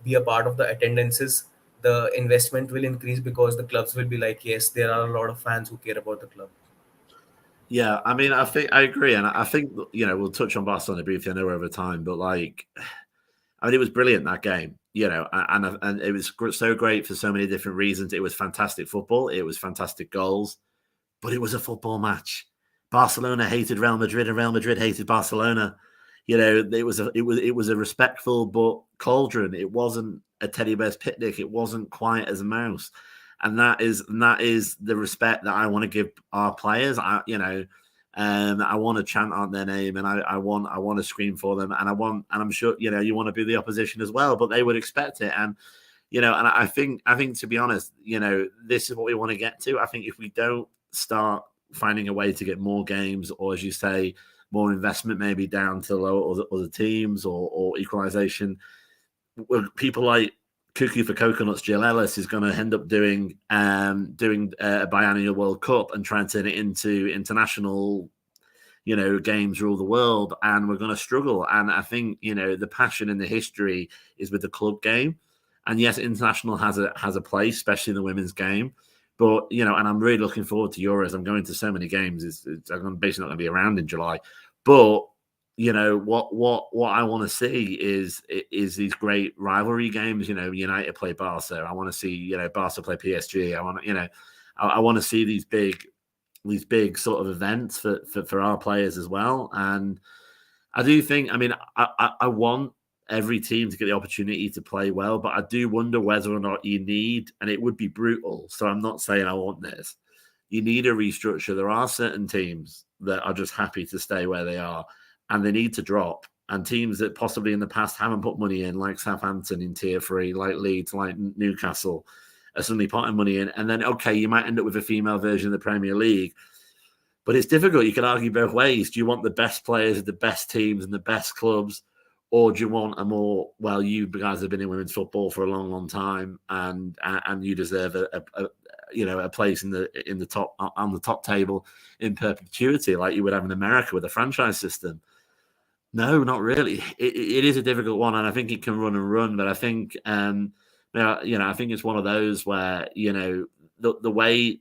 be a part of the attendances. The investment will increase, because the clubs will be like, yes, there are a lot of fans who care about the club. Yeah. I mean, I think I agree. And I think, we'll touch on Barcelona briefly. I know we're over time, but I mean, it was brilliant, that game, and it was so great for so many different reasons. It was fantastic football. It was fantastic goals, but it was a football match. Barcelona hated Real Madrid, and Real Madrid hated Barcelona. It was a respectful but cauldron. It wasn't a teddy bear's picnic. It wasn't quiet as a mouse, and that is the respect that I want to give our players. I want to chant out their name, and I want to scream for them, and I'm sure you want to be the opposition as well, but they would expect it, and I think to be honest, this is what we want to get to. I think if we don't start finding a way to get more games, or as you say, more investment, maybe down to lower other teams, or equalization, people like Cuckoo for Coconuts, Jill Ellis, is going to end up doing a biannual World Cup and try and turn it into international, games rule the world, and we're going to struggle. And I think, the passion and the history is with the club game. And yes, international has a place, especially in the women's game. But, and I'm really looking forward to Euros. I'm going to so many games. I'm basically not going to be around in July. But what I want to see is these great rivalry games. United play Barca. I want to see Barca play PSG. I want to see these big sort of events for our players as well. And I do think, I want every team to get the opportunity to play well, but I do wonder whether or not you need, and it would be brutal. So I'm not saying I want this. You need a restructure. There are certain teams that are just happy to stay where they are, and they need to drop. And teams that possibly in the past haven't put money in, like Southampton in Tier 3, like Leeds, like Newcastle, are suddenly putting money in. And then, okay, you might end up with a female version of the Premier League. But it's difficult. You can argue both ways. Do you want the best players, the best teams, and the best clubs? Or do you want a more, well, you guys have been in women's football for a long, long time, and you deserve a place in the top, on the top table in perpetuity, like you would have in America with a franchise system? No, not really. It is a difficult one, and I think it can run and run. But I think, I think it's one of those where the way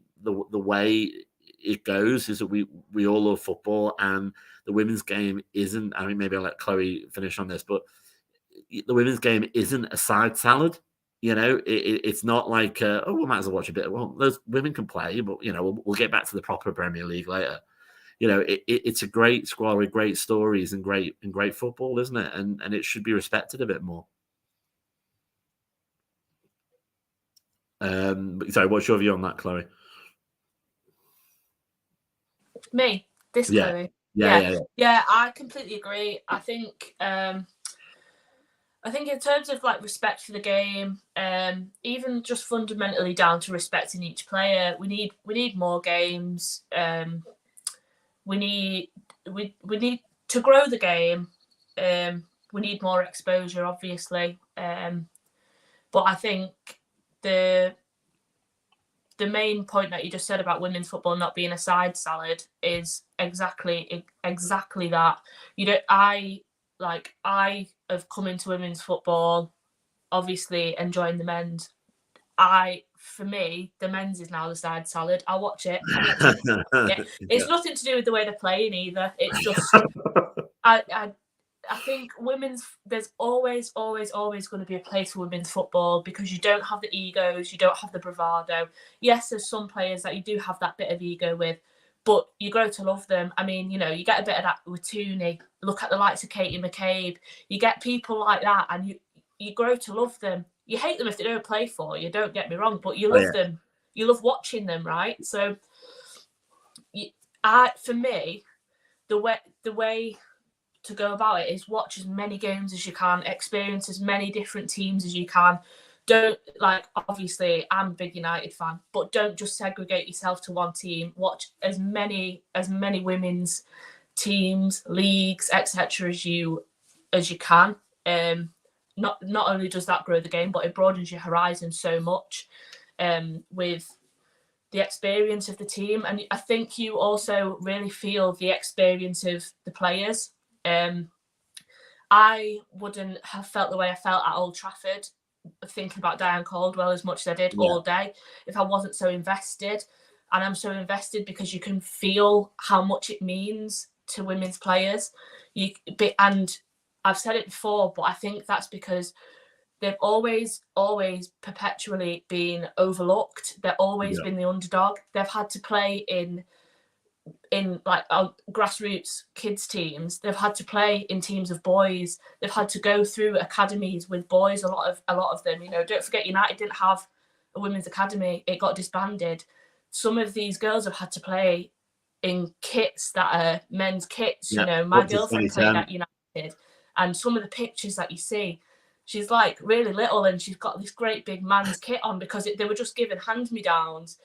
it goes is that we all love football, and the women's game isn't. I mean, maybe I'll let Chloe finish on this, but the women's game isn't a side salad. It's not like, we might as well watch a bit. Well, those women can play, but we'll get back to the proper Premier League later. It's a great squad with great stories and great football, isn't it? And it should be respected a bit more. Sorry, what's your view on that, Chloe? Me, Chloe. Yeah, I completely agree. I think in terms of like respect for the game, even just fundamentally down to respecting each player, we need more games. We need to grow the game. We need more exposure, obviously. But I think the main point that you just said about women's football not being a side salad is exactly that. I have come into women's football, obviously enjoying the men's. For me, the men's is now the side salad. I watch it. It's nothing to do with the way they're playing either. It's just I think there's always going to be a place for women's football, because you don't have the egos, you don't have the bravado. Yes, there's some players that you do have that bit of ego with, but you grow to love them. I mean, you get a bit of that with Tooney. Look at the likes of Katie McCabe. You get people like that, and you grow to love them. You hate them if they don't play for you, don't get me wrong, but you love them. You love watching them, right? So, for me, the way to go about it is watch as many games as you can, experience as many different teams as you can. Don't, obviously I'm a big United fan, but don't just segregate yourself to one team. Watch as many women's teams, leagues, etc. as you can. Not only does that grow the game, but it broadens your horizon so much with the experience of the team. And I think you also really feel the experience of the players. I wouldn't have felt the way I felt at Old Trafford, thinking about Diane Caldwell as much as I did all day, if I wasn't so invested. And I'm so invested because you can feel how much it means to women's players. And I've said it before, but I think that's because they've always perpetually been overlooked. They've always been the underdog. They've had to play in grassroots kids teams. They've had to play in teams of boys. They've had to go through academies with boys. A lot of them. Don't forget, United didn't have a women's academy. It got disbanded. Some of these girls have had to play in kits that are men's kits. My girlfriend played at United, and some of the pictures that you see, she's like really little and she's got this great big man's kit on because they were just given hand-me-downs.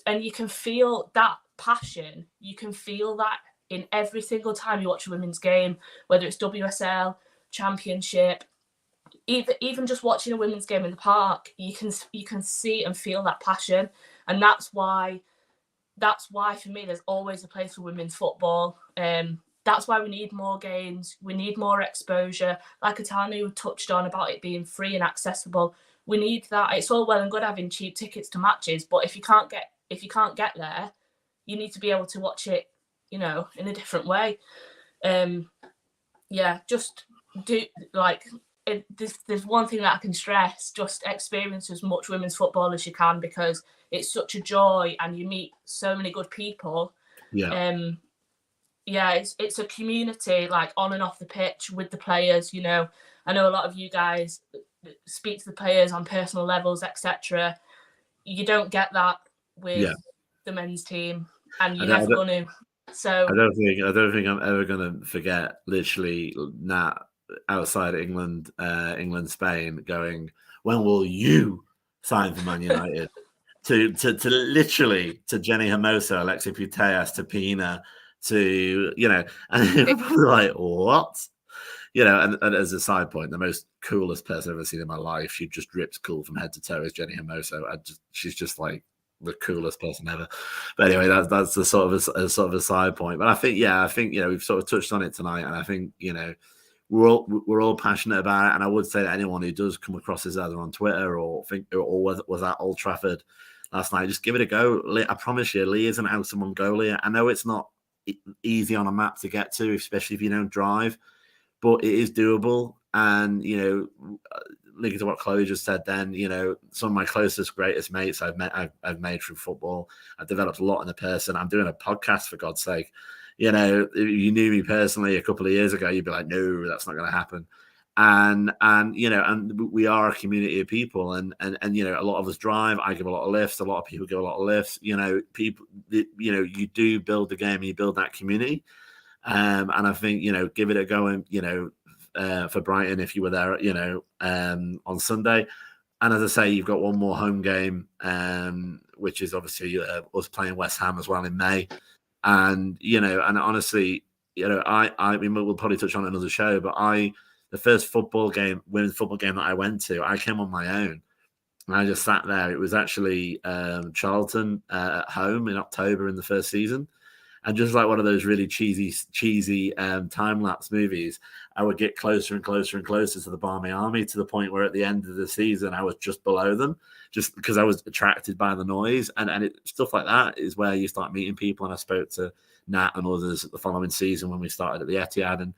And you can feel that passion. You can feel that in every single time you watch a women's game, whether it's WSL, Championship, even just watching a women's game in the park, you can see and feel that passion, and that's why for me there's always a place for women's football. That's why we need more games, we need more exposure, like Atanu touched on about it being free and accessible. We need that. It's all well and good having cheap tickets to matches, but if you can't get there, you need to be able to watch it, in a different way. Just do there's one thing that I can stress: just experience as much women's football as you can, because it's such a joy and you meet so many good people. It's a community, like on and off the pitch with the players. I know a lot of you guys speak to the players on personal levels, etc. You don't get that with the men's team, and you're never going to. So I don't think I'm ever going to forget, literally, Nat outside England, Spain, going, "When will you sign for Man United?" to literally to Jenny Hermoso, Alexia Putellas, to Pina, to and we're like, what? And as a side point, the most coolest person I've ever seen in my life, she just drips cool from head to toe, is Jenny Hermoso. She's just like the coolest person ever. But anyway, that's the sort of a side point. But I think we've sort of touched on it tonight, and I think we're all passionate about it. And I would say that anyone who does come across this either on Twitter or was at Old Trafford last night, just give it a go. I promise you, Leigh isn't out of Mongolia. I know it's not easy on a map to get to, especially if you don't drive, but it is doable. And linking to what Chloe just said, then some of my closest, greatest mates I've made through football. I've developed a lot in a person. I'm doing a podcast, for God's sake. If you knew me personally a couple of years ago, you'd be like, no, that's not going to happen. And we are a community of people, and a lot of us drive. I give a lot of lifts. A lot of people give a lot of lifts. People, you do build the game, and you build that community. And I think give it a go, and for Brighton, if you were there, on Sunday. And as I say, you've got one more home game, which is obviously us playing West Ham as well in May. And and honestly, I mean, we'll probably touch on another show, but the first women's football game that I went to, I came on my own, and I just sat there. It was actually Charlton at home in October in the first season. And just like one of those really cheesy time-lapse movies, I would get closer and closer and closer to the Barmy Army, to the point where at the end of the season, I was just below them, just because I was attracted by the noise. And stuff like that is where you start meeting people. And I spoke to Nat and others the following season when we started at the Etihad. And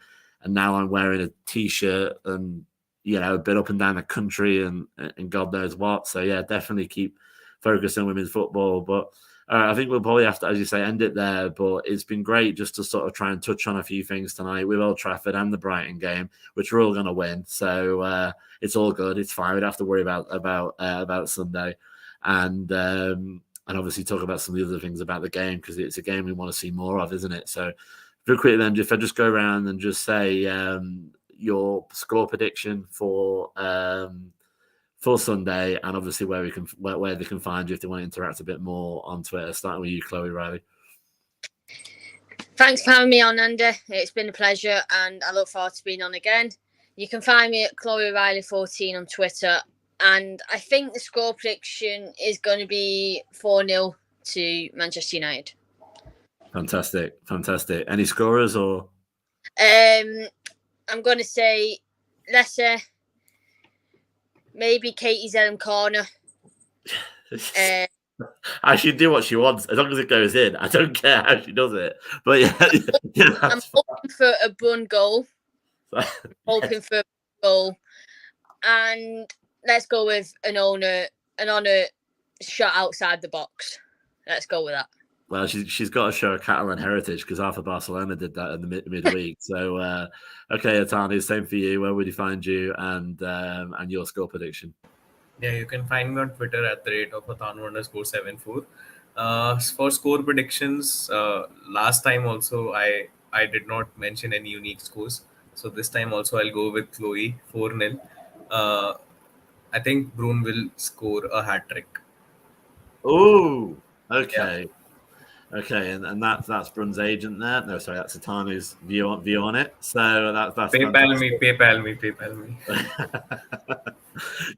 now I'm wearing a T-shirt and, a bit up and down the country and God knows what. So, yeah, definitely keep focused on women's football. But I think we'll probably have to, as you say, end it there. But it's been great just to sort of try and touch on a few things tonight with Old Trafford and the Brighton game, which we're all going to win. So it's all good. It's fine. We don't have to worry about Sunday, and obviously talk about some of the other things about the game, because it's a game we want to see more of, isn't it? So very quickly then, if I just go around and just say your score prediction for Sunday, and obviously where they can find you if they want to interact a bit more on Twitter. Starting with you, Chloe Riley. Thanks for having me on, Andy. It's been a pleasure, and I look forward to being on again. You can find me at Chloe Riley 14 on Twitter, and I think the score prediction is going to be 4-0 to Manchester United. Fantastic. Any scorers or? I'm going to say Leicester. Maybe Katie Zellum corner. I should do what she wants as long as it goes in. I don't care how she does it. But yeah, I'm hoping for a Brun goal. And let's go with an honor shot outside the box. Let's go with that. Well, she's got to show a Catalan heritage, because Arthur Barcelona did that in the midweek. So, okay, Atanu, same for you. Where would you find you and your score prediction? Yeah, you can find me on Twitter at @Atanu_74. For score predictions, last time also I did not mention any unique scores. So this time also I'll go with Chloe 4-0. I think Brun will score a hat trick. Oh, okay. Okay, and that's Brun's agent there. No, sorry, that's Atanu's view on it. So that's fantastic. PayPal me.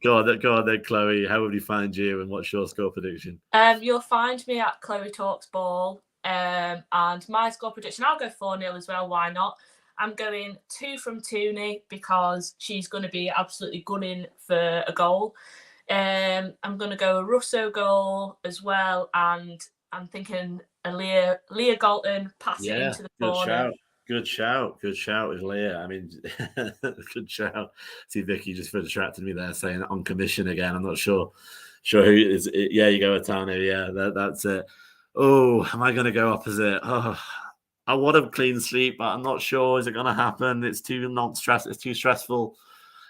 Go on then, Chloe. How would we find you, and what's your score prediction? You'll find me at Chloe Talks Ball. And my score prediction, I'll go 4-0 as well. Why not? I'm going 2 from Tooney because she's going to be absolutely gunning for a goal. I'm going to go a Russo goal as well, and I'm thinking a Leah Galton pass it into the corner. Good shout with Leah. I mean, good shout. See, Vicky just distracted me there saying on commission again. I'm not sure who is it. Yeah, you go Atanu. Yeah, that's it. Oh, am I going to go opposite? Oh, I want a clean sweep, but I'm not sure. Is it going to happen? It's too It's too stressful.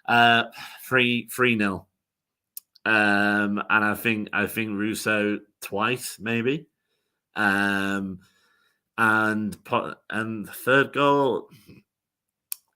3-0. And I think Russo twice maybe. And the third goal,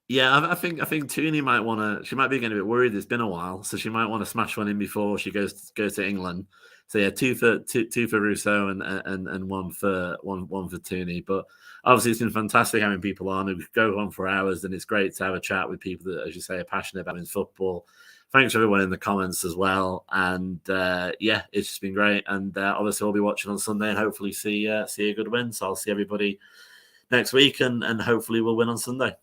yeah, I think Tooney might want to. She might be getting a bit worried. It's been a while, so she might want to smash one in before she goes to England. So yeah, two for Russo and one for Tooney. But obviously, it's been fantastic having people on. We could go on for hours, and it's great to have a chat with people that, as you say, are passionate about football. Thanks everyone in the comments as well, and yeah, it's just been great. And obviously, we'll be watching on Sunday and hopefully see a good win. So I'll see everybody next week, and hopefully we'll win on Sunday.